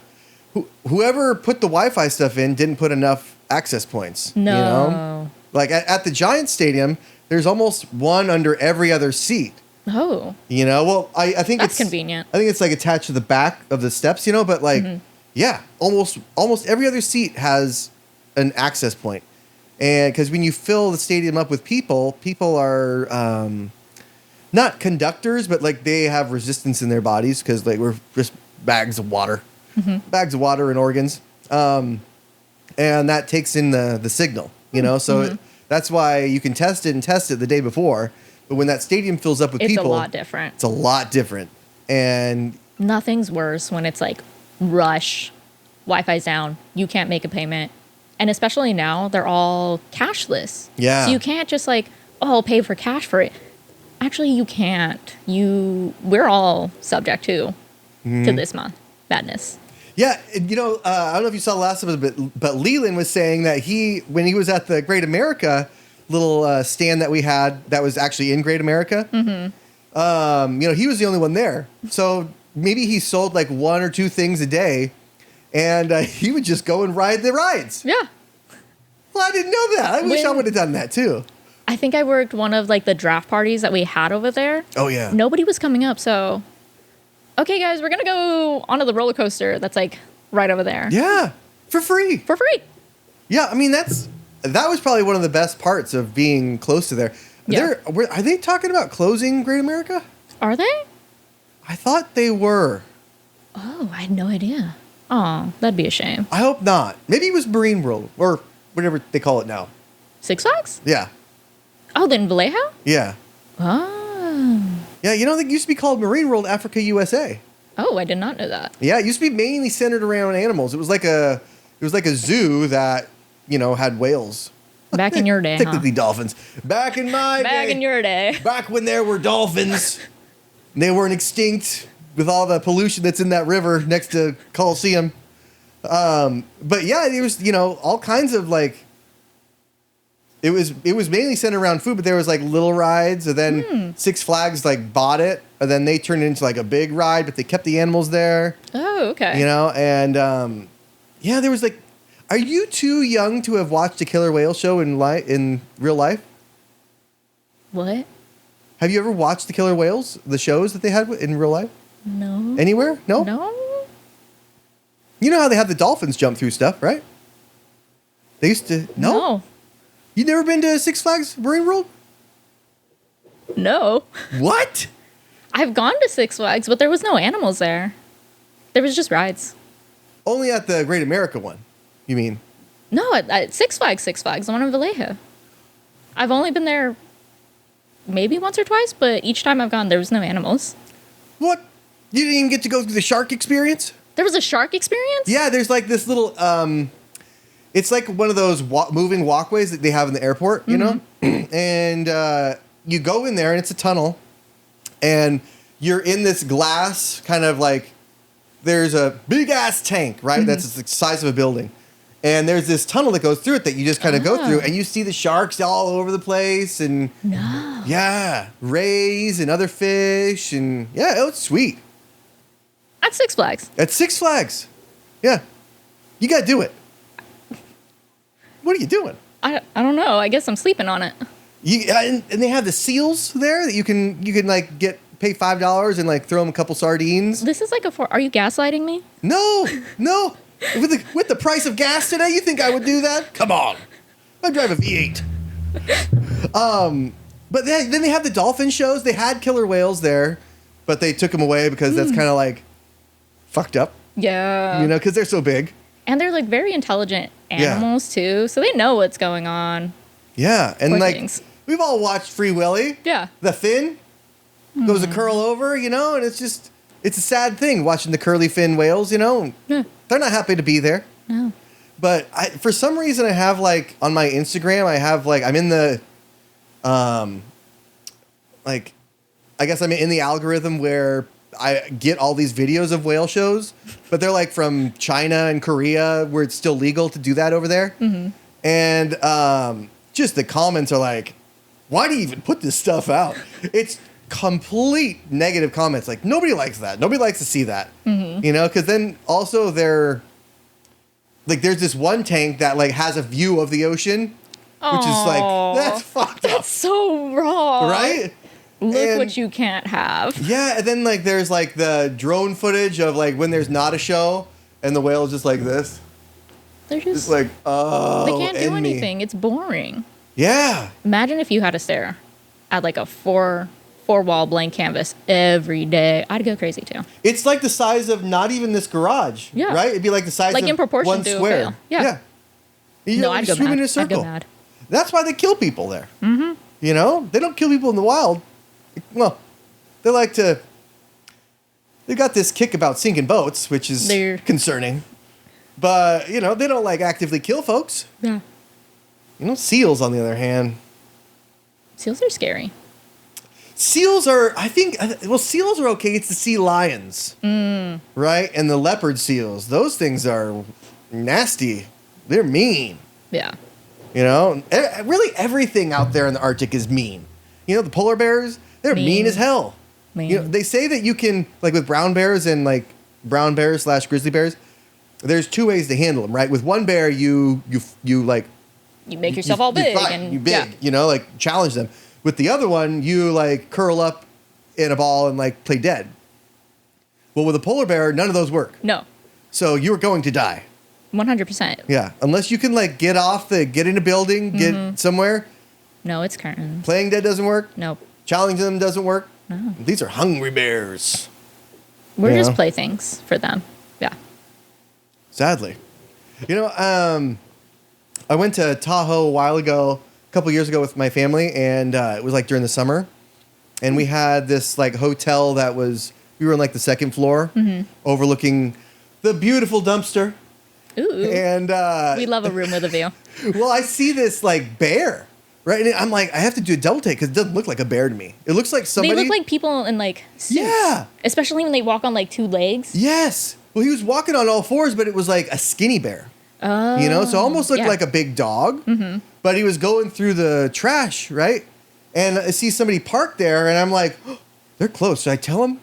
whoever put the Wi-Fi stuff in didn't put enough access points. No. You know? Like, at the Giants Stadium, there's almost one under every other seat. Oh. You know, well, I think That's it's convenient. I think it's like attached to the back of the steps, you know, but like, yeah, almost every other seat has an access point. And because when you fill the stadium up with people are not conductors, but like they have resistance in their bodies because like we're just bags of water and organs. And that takes in the signal, you know, so that's why you can test it the day before. But when that stadium fills up with people, it's a lot different. It's a lot different. And nothing's worse when it's like rush, Wi-Fi's down, you can't make a payment. And especially now, they're all cashless. Yeah. So you can't just like, oh, I'll pay for cash for it. Actually, you can't. We're all subject to this month madness. yeah, you know, I don't know if you saw the last of it, but Leland was saying that when he was at the Great America little stand that we had that was actually in Great America, you know, he was the only one there. So maybe he sold like one or two things a day, and he would just go and ride the rides. Yeah. Well, I didn't know that. I wish I would have done that too. I think I worked one of like the draft parties that we had over there. Oh, yeah. Nobody was coming up, so okay, guys, we're gonna go onto the roller coaster that's like right over there. Yeah, for free. For free. Yeah, I mean, that was probably one of the best parts of being close to there. Yeah. Are they talking about closing Great America? Are they? I thought they were. Oh, I had no idea. Oh, that'd be a shame. I hope not. Maybe it was Marine World or whatever they call it now. Six Flags? Yeah. Oh, then Vallejo? Yeah. Oh. Yeah, you know, it used to be called Marine World Africa USA. Oh, I did not know that. Yeah, it used to be mainly centered around animals. It was like a zoo that, you know, had whales. Back in your day, Technically dolphins. Back in my day. Back in your day. Back when there were dolphins. They weren't extinct with all the pollution that's in that river next to Coliseum. But yeah, it was, you know, all kinds of like, it was mainly centered around food, but there was like little rides, and then Six Flags like bought it, and then they turned it into like a big ride, but they kept the animals there. Oh, okay. You know, and yeah, there was like, are you too young to have watched a killer whale show in real life? What? Have you ever watched the killer whales, the shows that they had in real life? No. Anywhere? No? No. You know how they have the dolphins jump through stuff, right? They used to. No? You never been to Six Flags Marine World? No. What? I've gone to Six Flags, but there was no animals there. There was just rides. Only at the Great America one, you mean? No, at Six Flags, the one in Vallejo. I've only been there maybe once or twice, but each time I've gone, there was no animals. What? You didn't even get to go through the shark experience? There was a shark experience? Yeah, there's like this little, it's like one of those moving walkways that they have in the airport, you know? And you go in there and it's a tunnel, and you're in this glass kind of like, there's a big ass tank, right? That's the size of a building. And there's this tunnel that goes through it that you just kind of go through, and you see the sharks all over the place, and yeah, rays and other fish, and yeah, it was sweet. At Six Flags. At Six Flags, yeah, you gotta do it. what are you doing? I don't know. I guess I'm sleeping on it. And they have the seals there that you can like pay $5 and like throw them a couple sardines. This is like are you gaslighting me? No. With the price of gas today, you think I would do that? Come on. I drive a V8. But then they have the dolphin shows. They had killer whales there, but they took them away because that's kind of like fucked up. Yeah. You know, because they're so big. And they're like very intelligent animals too, so they know what's going on. Yeah, and Poor like things. we've all watched Free Willy. Yeah. The fin goes to curl over, you know, and it's a sad thing watching the curly fin whales, you know. Yeah. They're not happy to be there. No. But for some reason, I have like on my Instagram, I have like I'm in the, like, I guess I'm in the algorithm where I get all these videos of whale shows, but they're like from China and Korea where it's still legal to do that over there. Mm-hmm. And just the comments are like, why do you even put this stuff out? It's complete negative comments. Like nobody likes that. Nobody likes to see that, you know, because then also like there's this one tank that like has a view of the ocean, which is like, that's fucked up. That's so wrong. Right? Look what you can't have. Yeah, and then like there's like the drone footage of like when there's not a show and the whale is just like this. They're just like, oh, they can't do end me. anything. It's boring. Yeah. Imagine if you had to stare at like a four-wall blank canvas every day. I'd go crazy too. It's like the size of not even this garage. Yeah. Right? It'd be like the size Like of in proportion one to a square. whale. Yeah. You No, know, I'd just go swim mad. in a I'd circle. go mad. That's why they kill people there. Mm-hmm. You know? They don't kill people in the wild. Well, they got this kick about sinking boats, which is concerning. But, you know, they don't like actively kill folks. Yeah. You know, seals, on the other hand. Seals are scary. Seals are, seals are okay. It's the sea lions. Right? And the leopard seals. Those things are nasty. They're mean. Yeah. You know? Really everything out there in the Arctic is mean. You know, the polar bears, they're mean as hell. Mean. You know, they say that you can, like with brown bears and like brown bears / grizzly bears, there's two ways to handle them, right? With one bear, you like... You make yourself all big. You big, you know, like challenge them. With the other one, you like curl up in a ball and like play dead. Well, with a polar bear, none of those work. No. So you're going to die. 100%. Yeah. Unless you can like get in a building, get somewhere. No, it's curtains. Playing dead doesn't work. Nope. Challenging them doesn't work. No. These are hungry bears. We're just playthings for them. Yeah. Sadly. You know, I went to Tahoe a couple years ago with my family, and it was like during the summer. And we had this like hotel we were on like the second floor, overlooking the beautiful dumpster. Ooh. And we love a room with a view. well, I see this like bear. Right, and I'm like, I have to do a double take because it doesn't look like a bear to me. It looks like somebody. They look like people in like suits. Yeah. Especially when they walk on like two legs. Yes. Well, he was walking on all fours, but it was like a skinny bear. Oh. You know, so it almost looked like a big dog. Mm-hmm. But he was going through the trash, right? And I see somebody parked there, and I'm like, oh, they're close. Should I tell him?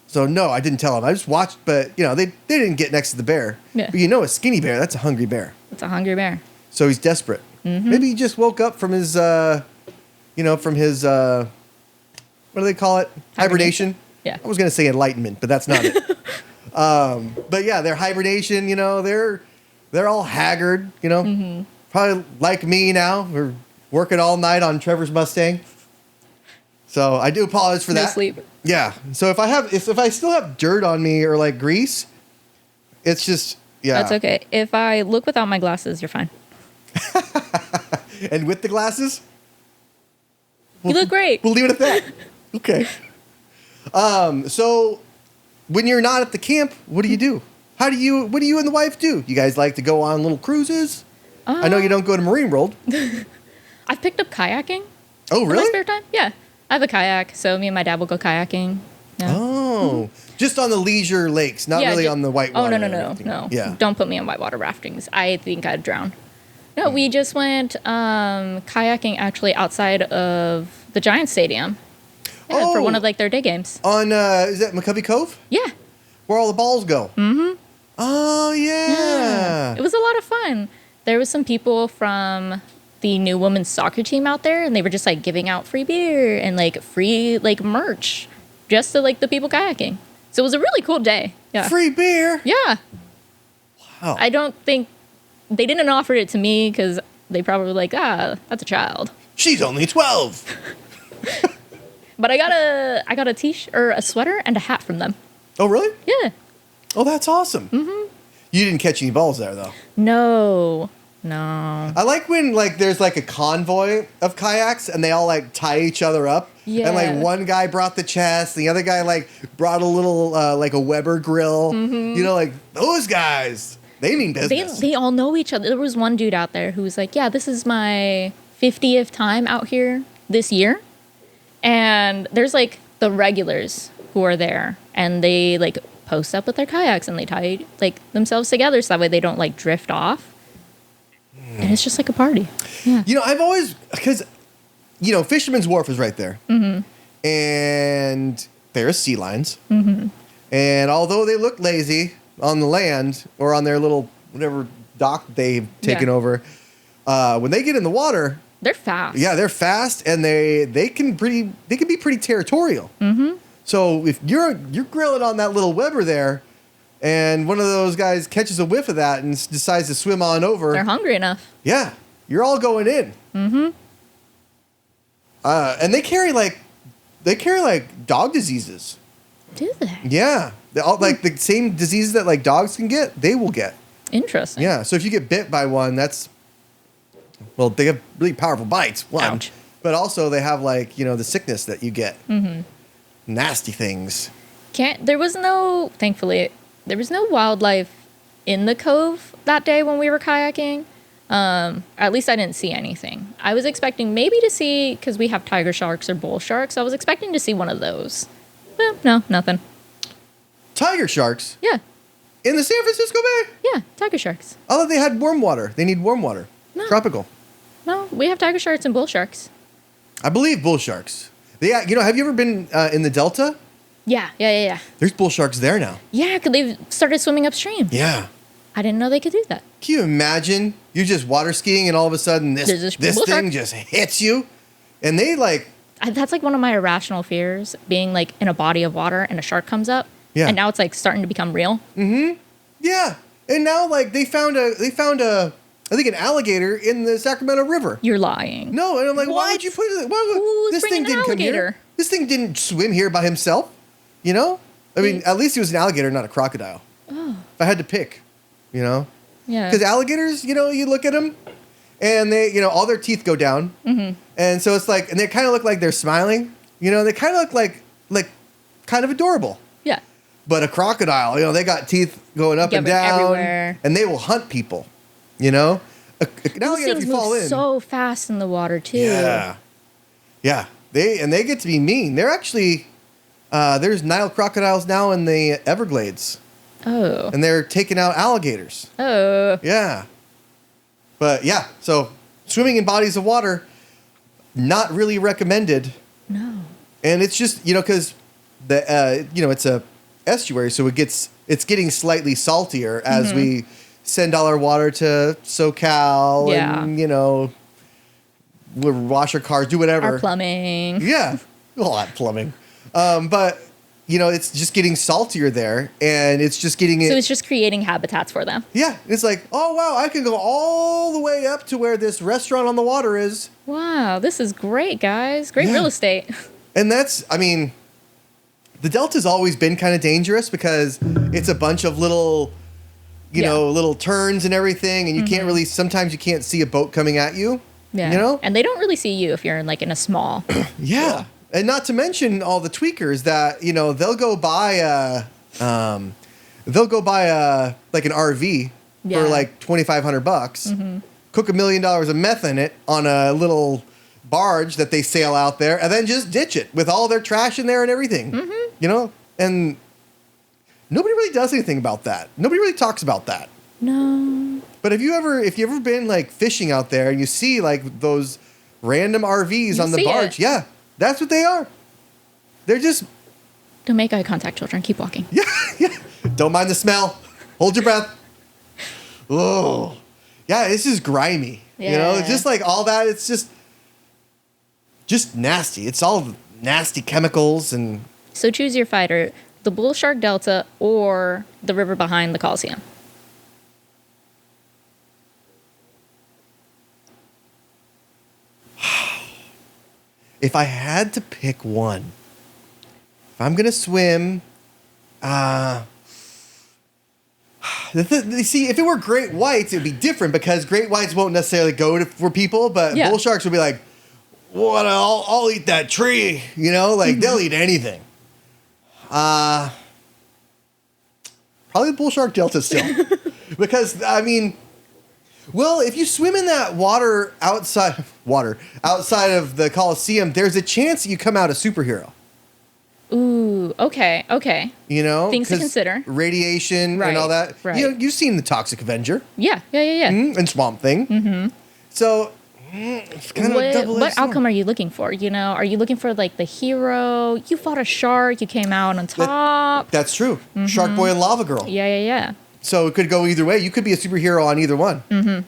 So no, I didn't tell him. I just watched, but you know, they didn't get next to the bear. Yeah. But you know, a skinny bear, that's a hungry bear. It's a hungry bear. So he's desperate. Mm-hmm. Maybe he just woke up from his, what do they call it? Hibernation. Yeah. I was going to say enlightenment, but that's not it. But yeah, their hibernation, you know, they're all haggard, you know, probably like me now. We're working all night on Trevor's Mustang. So I do apologize for that. No sleep. Yeah. So if I still have dirt on me or like grease, it's just, yeah. That's okay. If I look without my glasses, you're fine. And with the glasses? You look great. We'll leave it at that. Okay. So when you're not at the camp, what do you do? What do you and the wife do? You guys like to go on little cruises? I know you don't go to Marine World. I've picked up kayaking. Oh, really? In my spare time? Yeah. I have a kayak, so me and my dad will go kayaking. Yeah. Oh. Just on the leisure lakes, not really on the whitewater. Oh, no. Yeah. Don't put me on whitewater raftings. I think I'd drown. No, we just went kayaking actually outside of the Giants Stadium. Yeah, for one of like their day games. On, is that McCovey Cove? Yeah. Where all the balls go? Mm-hmm. Oh, yeah. It was a lot of fun. There was some people from the new women's soccer team out there, and they were just like giving out free beer and like free like merch just to like the people kayaking. So it was a really cool day. Yeah. Free beer. Yeah. Wow. I don't think they didn't offer it to me because they probably were like, that's a child. She's only 12. But I got a t-shirt or a sweater and a hat from them. Oh, really? Yeah. Oh, that's awesome. Mm-hmm. You didn't catch any balls there, though. No. I like when like there's like a convoy of kayaks and they all like tie each other up. Yeah. And like one guy brought the chest, the other guy like brought a little like a Weber grill. Mm-hmm. You know, like those guys, they mean business. They all know each other. There was one dude out there who was like, yeah, this is my 50th time out here this year. And there's like the regulars who are there and they like post up with their kayaks and they tie like themselves together so that way they don't like drift off. And it's just like a party. Yeah. You know, I've always, because, you know, Fisherman's Wharf is right there. Mm-hmm. And there's sea lions. Mm-hmm. And although they look lazy on the land or on their little, whatever dock they've taken over, when they get in the water, they're fast. Yeah, they're fast and they can be pretty territorial. Mm-hmm. So if you're grilling on that little Weber there, and one of those guys catches a whiff of that and decides to swim on over. They're hungry enough. Yeah, you're all going in. Mm-hmm. And they carry like dog diseases. Do they? Yeah, like the same diseases that like dogs can get, they will get. Interesting. Yeah, so if you get bit by one, they have really powerful bites. One, ouch. But also they have like, you know, the sickness that you get. Mm-hmm. Nasty things. Thankfully, there was no wildlife in the cove that day when we were kayaking. At least I didn't see anything. I was expecting maybe to see, because we have tiger sharks or bull sharks, I was expecting to see one of those. No, nothing. Tiger sharks? Yeah. In the San Francisco Bay? Yeah, tiger sharks. I thought they had warm water. They need warm water. No. Tropical. No, we have tiger sharks and bull sharks. I believe bull sharks. Yeah, you know, have you ever been in the Delta? Yeah. There's bull sharks there now. Yeah, because they've started swimming upstream. Yeah. I didn't know they could do that. Can you imagine? You're just water skiing and all of a sudden this thing just hits you? And they like... That's like one of my irrational fears, being like in a body of water and a shark comes up. Yeah. And now it's like starting to become real. Mm-hmm. Yeah. And now like they found a I think an alligator in the Sacramento River. You're lying. No, and I'm like, what? Why would you put it? Who's this thing didn't come here. alligator? This thing didn't swim here by himself. You know? I mean, at least he was an alligator, not a crocodile. Oh. If I had to pick, you know? Yeah. Because alligators, you know, you look at them and they, you know, all their teeth go down. Mm-hmm. And so it's like, and they kind of look like they're smiling. You know, they kind of look like kind of adorable. Yeah. But a crocodile, you know, they got teeth going up and down. Everywhere. And they will hunt people, you know? An alligator, if you fall in. So fast in the water, too. Yeah. Yeah. They get to be mean. They're actually, there's Nile crocodiles now in the Everglades. Oh. And they're taking out alligators. Oh. Yeah. But yeah, so swimming in bodies of water, not really recommended. No. And it's just, you know, because it's a estuary, so it's getting slightly saltier as we send all our water to SoCal and, you know, we'll wash our cars, do whatever. Our plumbing. Yeah. A lot of plumbing. But, you know, it's just getting saltier there and it's just getting So it's just creating habitats for them. Yeah. It's like, oh, wow, I can go all the way up to where this restaurant on the water is. Wow, this is great, guys. Great real estate. And that's, I mean, the Delta's always been kind of dangerous because it's a bunch of little, you know, little turns and everything. And you can't really, sometimes you can't see a boat coming at you. Yeah. You know? And they don't really see you if you're in a small. Yeah. Pool. And not to mention all the tweakers that, you know, they'll go buy like an RV for like $2,500, cook $1 million of meth in it on a little barge that they sail out there and then just ditch it with all their trash in there and everything, you know? And nobody really does anything about that. Nobody really talks about that. No. But if you ever been like fishing out there and you see like those random RVs on the barge, yeah, that's what they are. They're just... Don't make eye contact, children. Keep walking. Yeah. Don't mind the smell. Hold your breath. Oh. Yeah, this is grimy. Yeah. You know, it's just like all that. It's just nasty. It's all nasty chemicals and. So choose your fighter: the bull shark delta or the river behind the Coliseum. If I had to pick one, if I'm gonna swim, see, if it were great whites, it'd be different because great whites won't necessarily go for people, but bull sharks would be like, "What? I'll eat that tree," you know, like they'll eat anything. Probably the bull shark delta still, because I mean. Well, if you swim in that water outside of the Coliseum, there's a chance that you come out a superhero. Ooh, okay. You know? Things to consider. Radiation and all that. Right. You know, you've seen the Toxic Avenger. Yeah. And Swamp Thing. Mm-hmm. So, it's kind of a double-edged What sword. outcome are you looking for? You know, are you looking for like the hero? You fought a shark, you came out on top. That's true. Mm-hmm. Shark Boy and Lava Girl. Yeah. So it could go either way. You could be a superhero on either one. Mm-hmm.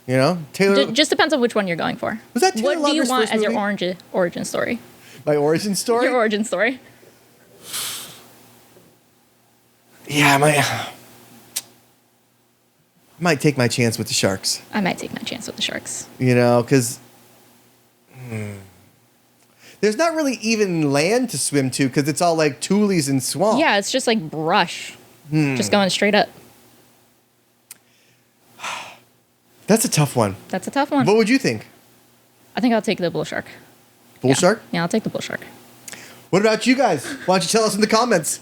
You know? Taylor... Just depends on which one you're going for. Was that Taylor What do you Lautner's want first as your movie? origin story? My origin story? Your origin story. Yeah, I might take my chance with the sharks. I might take my chance with the sharks. You know, because there's not really even land to swim to because it's all like tules and swamp. Yeah, it's just like brush. Just going straight up. That's a tough one. That's a tough one. What would you think? I think I'll take the bull shark. Bull shark? Yeah, I'll take the bull shark. What about you guys? Why don't you tell us in the comments?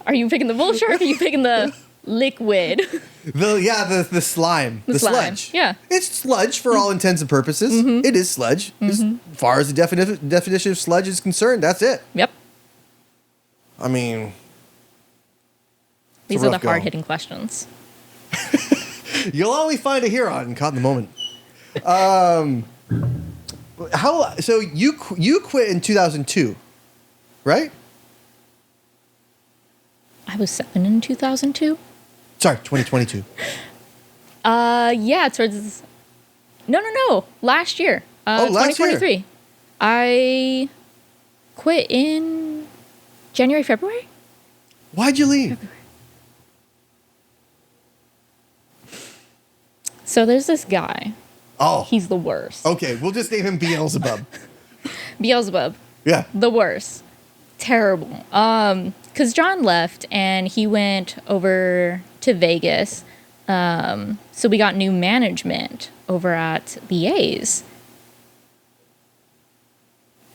Are you picking the bull shark or are you picking the liquid? The slime. The slime. sludge. Yeah. It's sludge for all intents and purposes. Mm-hmm. It is sludge. As far as the definition of sludge is concerned, that's it. Yep. I mean... These are the hard-hitting questions. You'll only find a Huron caught in the moment. So you quit in 2002, right? I was 7 in 2002. Sorry, 2022. Yeah, towards... No. Last year. Last 2023. year. I quit in January, February? Why'd you leave? So there's this guy. Oh. He's the worst. Okay, we'll just name him Beelzebub. Beelzebub. Yeah. The worst. Terrible. Because John left and he went over to Vegas. So we got new management over at the A's.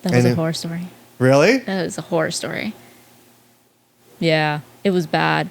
That was a horror story. Really? That was a horror story. Yeah, it was bad.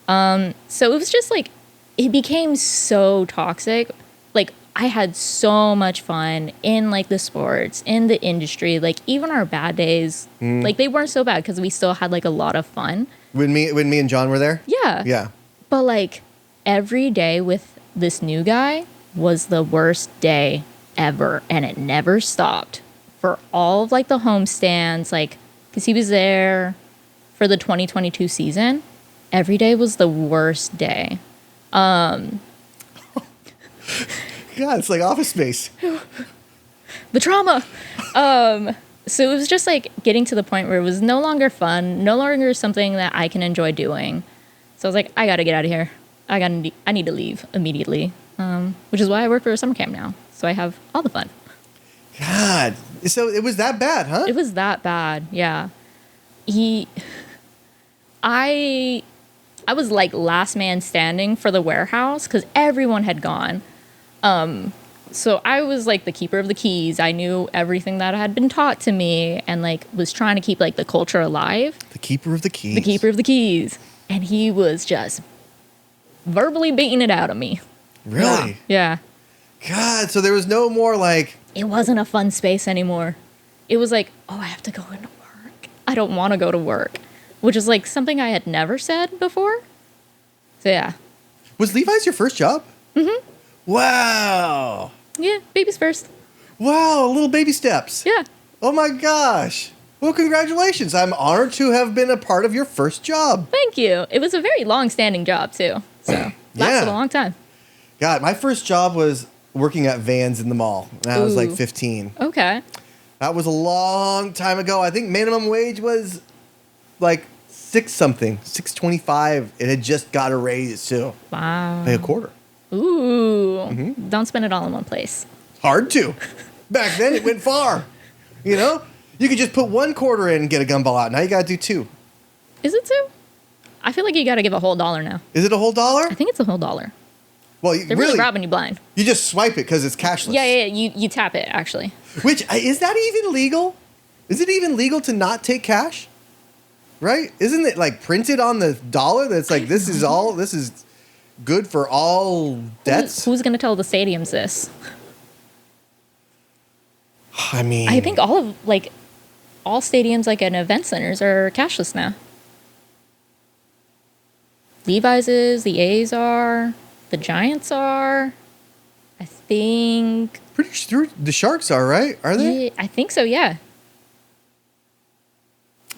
So it was just like, it became so toxic. Like, I had so much fun in like the sports, in the industry. Like, even our bad days, like they weren't so bad because we still had like a lot of fun. When me and John were there? Yeah. Yeah. But like every day with this new guy was the worst day ever. And it never stopped for all of like the homestands, like, because he was there for the 2022 season. Every day was the worst day. God, it's like Office Space. The trauma. So it was just like getting to the point where it was no longer fun, no longer something that I can enjoy doing. So I was like, I got to get out of here. I need to leave immediately. Which is why I work for a summer camp now. So I have all the fun. God. So it was that bad, huh? It was that bad. Yeah. I was like last man standing for the warehouse because everyone had gone. So I was like the keeper of the keys. I knew everything that had been taught to me and like was trying to keep like the culture alive. The keeper of the keys. The keeper of the keys. And he was just verbally beating it out of me. Really? Yeah. God, so there was no more like... It wasn't a fun space anymore. It was like, oh, I have to go into work. I don't want to go to work. Which is like something I had never said before. So yeah. Was Levi's your first job? Mm-hmm. Wow. Yeah, babies first. Wow, little baby steps. Yeah. Oh my gosh. Well, congratulations. I'm honored to have been a part of your first job. Thank you. It was a very long-standing job, too. So, lasted a long time. God, my first job was working at Vans in the mall. And I was like Ooh. 15. Okay. That was a long time ago. I think minimum wage was like something, 6.25. It had just got a raise too. Wow. Pay a quarter. Ooh. Mm-hmm. Don't spend it all in one place. Hard to. Back then, it went far. You know, you could just put one quarter in and get a gumball out. Now you got to do two. Is it two? I feel like you got to give a whole $1 now. Is it a whole $1? I think it's a whole $1. Well, They're really robbing you blind. You just swipe it because it's cashless. Yeah. You tap it, actually. Which, is that even legal? Is it even legal to not take cash? Right? Isn't it like printed on the dollar that's like, this is good for all debts? Who's going to tell the stadiums this? I mean, I think all stadiums like and event centers are cashless now. Levi's is, the A's are, the Giants are. I think. Pretty sure the Sharks are, right? Are they? Yeah, I think so, yeah.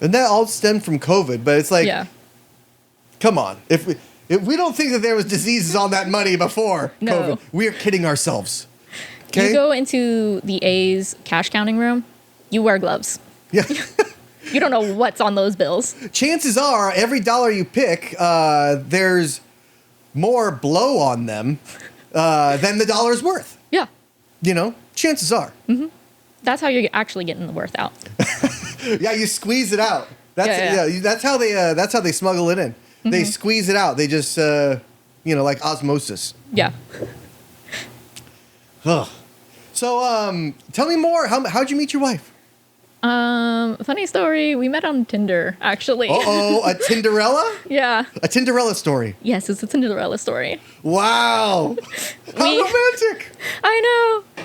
And that all stemmed from COVID, but it's like, Yeah. come on. If we don't think that there was diseases on that money before No. COVID, we are kidding ourselves. Okay? You go into the A's cash counting room, you wear gloves. Yeah. You don't know what's on those bills. Chances are, every dollar you pick, there's more blow on them than the dollar's worth. Yeah. You know, chances are. That's how you're actually getting the worth out. Yeah, you squeeze it out. Yeah. That's how they smuggle it in. They squeeze it out. They just like osmosis. Yeah. Ugh. So tell me more. How'd you meet your wife? Funny story. We met on Tinder, actually. Uh-oh, a Tinderella? Yeah. A Tinderella story. Yes, it's a Tinderella story. Wow. How romantic. I know.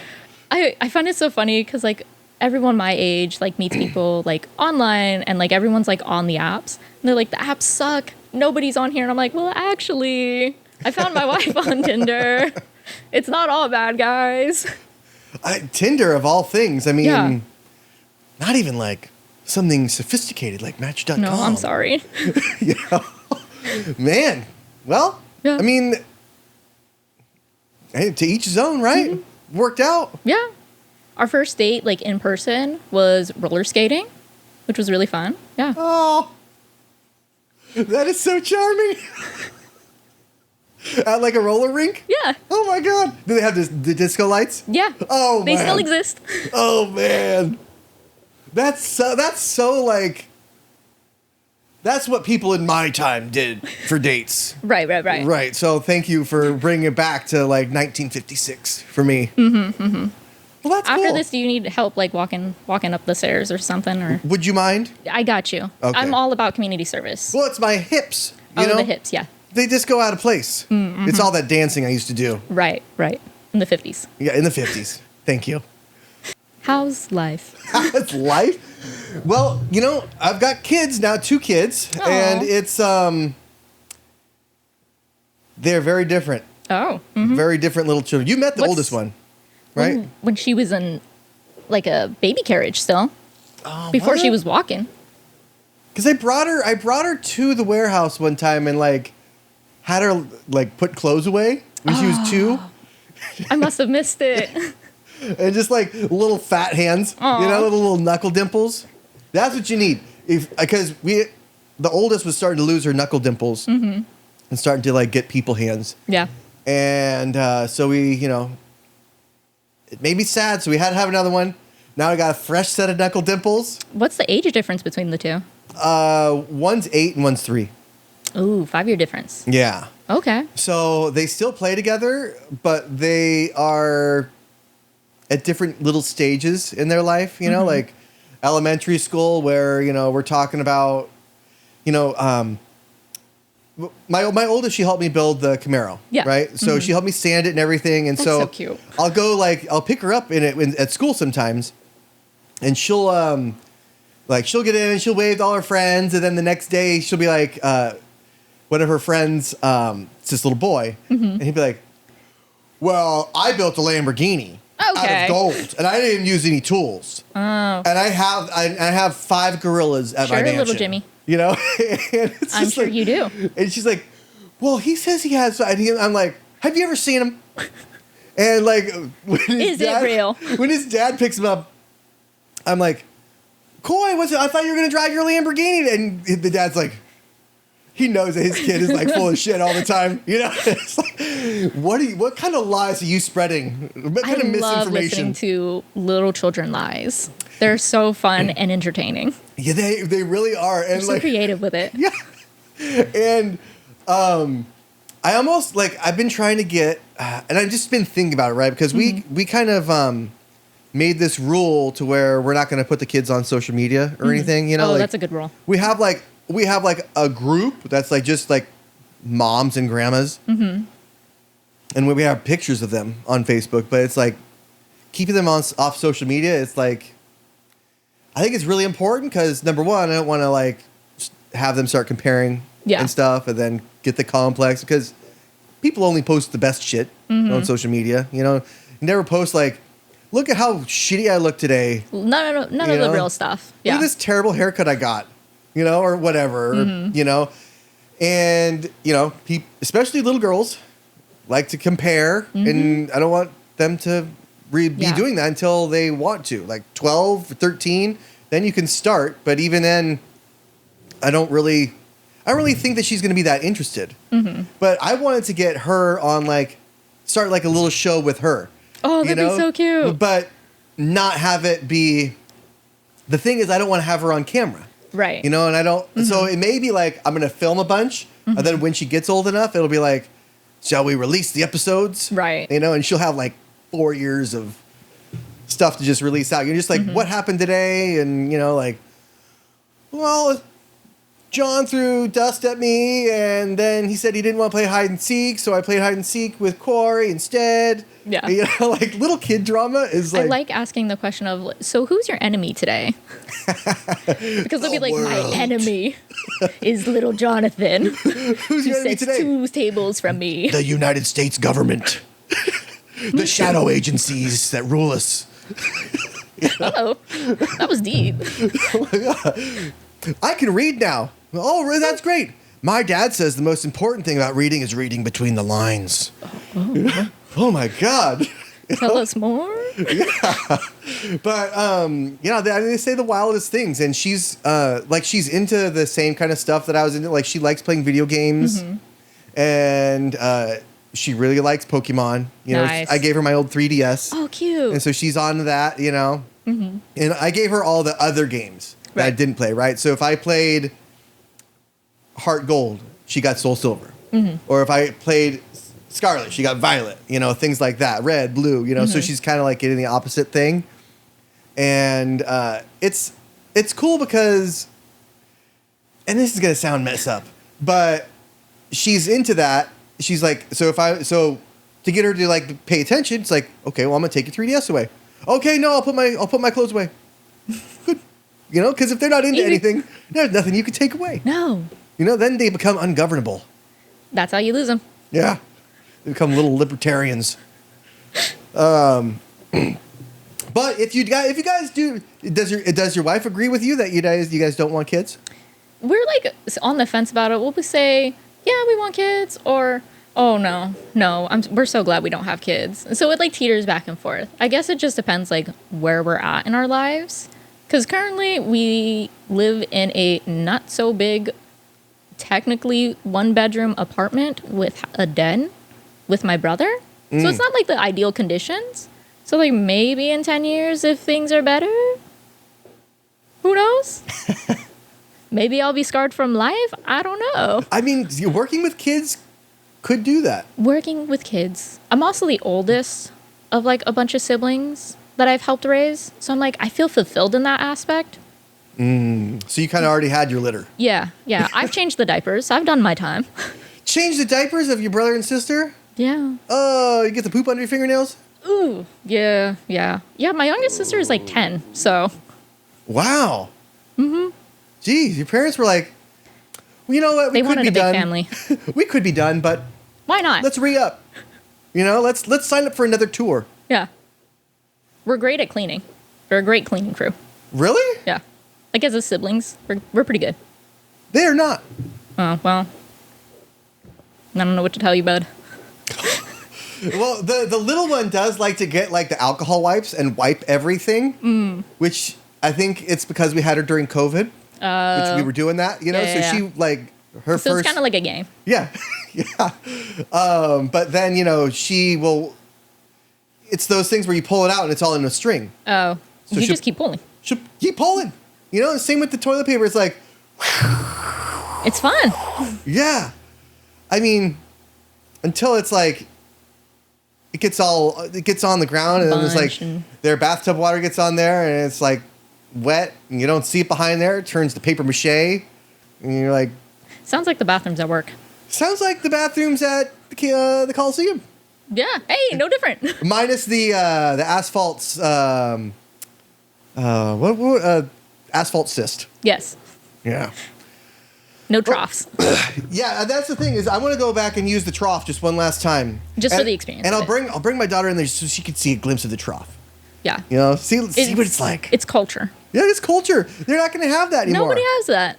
I find it so funny because like everyone my age like meets people like online and like everyone's like on the apps. And they're like, the apps suck. Nobody's on here. And I'm like, well, actually, I found my wife on Tinder. It's not all bad, guys. Tinder of all things. I mean, Yeah. not even like something sophisticated like Match.com. No, I'm sorry. You know? Man. Well, Yeah. I mean, hey, to each his own, right? Worked out. Yeah. Our first date, like in person, was roller skating, which was really fun. Yeah. Oh, that is so charming. At like a roller rink? Yeah. Oh my God. Do they have the disco lights? Yeah. Oh, They man. still exist. Oh man. That's so like, that's what people in my time did for dates. Right. Right. So thank you for bringing it back to like 1956 for me. Well, that's After cool. this, do you need help like walking up the stairs or something? Or Would you mind? I got you. Okay. I'm all about community service. Well, it's my hips. You know? The hips, yeah. They just go out of place. It's all that dancing I used to do. Right. In the 50s. Yeah, in the 50s. Thank you. How's life? It's life. Well, you know, I've got kids now, 2 kids, Aw. and it's they're very different. Oh. Very different little children. You met the What's- oldest one, right? When she was in like a baby carriage still. Oh, Before she was walking. Because I brought her to the warehouse one time and like had her like put clothes away when she was 2, I must have missed it. and just like little fat hands, Aw. you know, little knuckle dimples. That's what you need. Because the oldest was starting to lose her knuckle dimples and starting to like get people hands. Yeah. And so we, you know, it made me sad. So we had to have another one. Now I got a fresh set of knuckle dimples. What's the age difference between the two? One's 8 and one's 3. Ooh, 5-year difference. Yeah. Okay. So they still play together, but they are at different little stages in their life, you know, like elementary school where, you know, we're talking about, you know, my oldest, she helped me build the Camaro. Yeah. Right. So she helped me sand it and everything. And That's so cute. I'll pick her up in it at school sometimes, and she'll she'll get in and she'll wave to all her friends, and then the next day she'll be like, one of her friends, it's this little boy, and he'd be like, well, I built a Lamborghini out Okay. of gold, and I didn't use any tools. Oh. And I have 5 gorillas at my Sure, mansion. little Jimmy. You know? And it's I'm just sure like- you do. And she's like, well, he says he has, and I'm like, have you ever seen him? And like, Is it real? When his dad picks him up, I'm like, Coy, what's it? I thought you were going to drive your Lamborghini. And the dad's like, he knows that his kid is like full of shit all the time. You know, it's like, what kind of lies are you spreading? What kind of misinformation? I love listening to little children lies. They're so fun and entertaining. Yeah, they really are. And they're so creative with it. Yeah. And I almost like I've been trying to get, and I've just been thinking about it, right? Because we kind of made this rule to where we're not going to put the kids on social media or anything. You know, oh, like, that's a good rule. We have like a group that's like just like moms and grandmas, and we have pictures of them on Facebook. But it's like keeping them off social media. It's like I think it's really important because number one, I don't want to like have them start comparing and stuff, and then get the complex because people only post the best shit on social media. You know, you never post like, look at how shitty I look today. None of the real stuff. Yeah. Look at this terrible haircut I got, you know, or whatever, you know. And, you know, especially little girls like to compare, and I don't want them to be doing that until they want to. Like 12, 13, then you can start. But even then, I don't really think that she's going to be that interested. But I wanted to get her on, like, start like a little show with her. Oh, that'd be so cute. But not have it be, the thing is I don't want to have her on camera. Right. You know, and I don't, so it may be like, I'm going to film a bunch, and then when she gets old enough, it'll be like, shall we release the episodes? Right. You know, and she'll have like 4 years of stuff to just release out. You're just like, what happened today? And, you know, like, well, John threw dust at me, and then he said he didn't want to play hide and seek, so I played hide and seek with Corey instead. Yeah. You know, like little kid drama is like. I like asking the question of, so who's your enemy today? Because they'll be like, my enemy is little Jonathan. Who's your enemy today? 2 tables from me. The United States government. The shadow agencies that rule us. Uh-oh. That was deep. Oh my God. I can read now. Oh, that's great. My dad says the most important thing about reading is reading between the lines. Oh my God. Tell us more. Yeah. But, you know, they say the wildest things. And she's, like, she's into the same kind of stuff that I was into. Like, she likes playing video games. And she really likes Pokemon. You know, I gave her my old 3DS. Oh, cute. And so she's on that, you know. And I gave her all the other games that I didn't play, right? So if I played Heart Gold, she got Soul Silver. Or if I played Scarlet, she got Violet, you know, things like that. Red, blue, you know. So she's kind of like getting the opposite thing. And it's cool because, and this is going to sound messed up, but she's into that. She's like, so to get her to like pay attention, it's like, okay, well, I'm going to take your 3DS away. Okay, no, I'll put my clothes away. Good. You know, because if they're not into anything, there's nothing you can take away. No. You know, then they become ungovernable. That's how you lose them. Yeah. They become little libertarians. But if you guys do, does your wife agree with you that you guys don't want kids? We're like on the fence about it. We'll say, yeah, we want kids, or oh no, we're so glad we don't have kids. So it like teeters back and forth. I guess it just depends like where we're at in our lives. Because currently we live in a not so big, technically 1-bedroom apartment with a den with my brother. So it's not like the ideal conditions. So like maybe in 10 years if things are better, who knows? Maybe I'll be scarred from life. I don't know. I mean, working with kids could do that. Working with kids. I'm also the oldest of like a bunch of siblings that I've helped raise. So I'm like, I feel fulfilled in that aspect. So you kind of already had your litter. Yeah. I've changed the diapers. I've done my time. Change the diapers of your brother and sister? Yeah. Oh, you get the poop under your fingernails? Ooh. Yeah. Yeah, my youngest sister is like 10, so. Wow. Geez, your parents were like, well, you know what? They wanted a big family. We could be done, but why not? let's re-up. You know, let's sign up for another tour. Yeah. We're great at cleaning. We're a great cleaning crew. Really? Yeah. Like as a siblings, we're pretty good. They are not. Oh, well. I don't know what to tell you, bud. Well, the little one does like to get like the alcohol wipes and wipe everything, which I think it's because we had her during COVID, which we were doing that, you know. Yeah, so she like her So first. it's kind of like a game. Yeah, yeah. But then she will. It's those things where you pull it out and it's all in a string. Oh, So you she'll- just keep pulling. She'll keep pulling. You know, same with the toilet paper. It's like, It's fun. yeah. I mean, until it's like, it gets on the ground and then it's like and- their bathtub water gets on there and it's like wet and you don't see it behind there. It turns to paper mache and you're like, Sounds like the bathrooms at work. sounds like the bathrooms at the Coliseum. Yeah. Hey, no different. Minus the asphalt's, asphalt cist. Yes. Yeah. No troughs. Yeah, that's the thing is I want to go back and use the trough just one last time. Just for the experience And of I'll bring my daughter in there so she can see a glimpse of the trough. Yeah. You know, see what it's like. It's culture. Yeah, it's culture. They're not going to have that anymore. Nobody has that.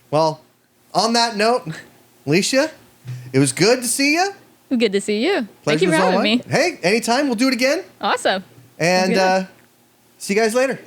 Well, on that note, Alicia, it was good to see you. Good to see you. Thank you Pleasure's for all having mine. me. Hey, anytime. We'll do it again. Awesome. And see you guys later.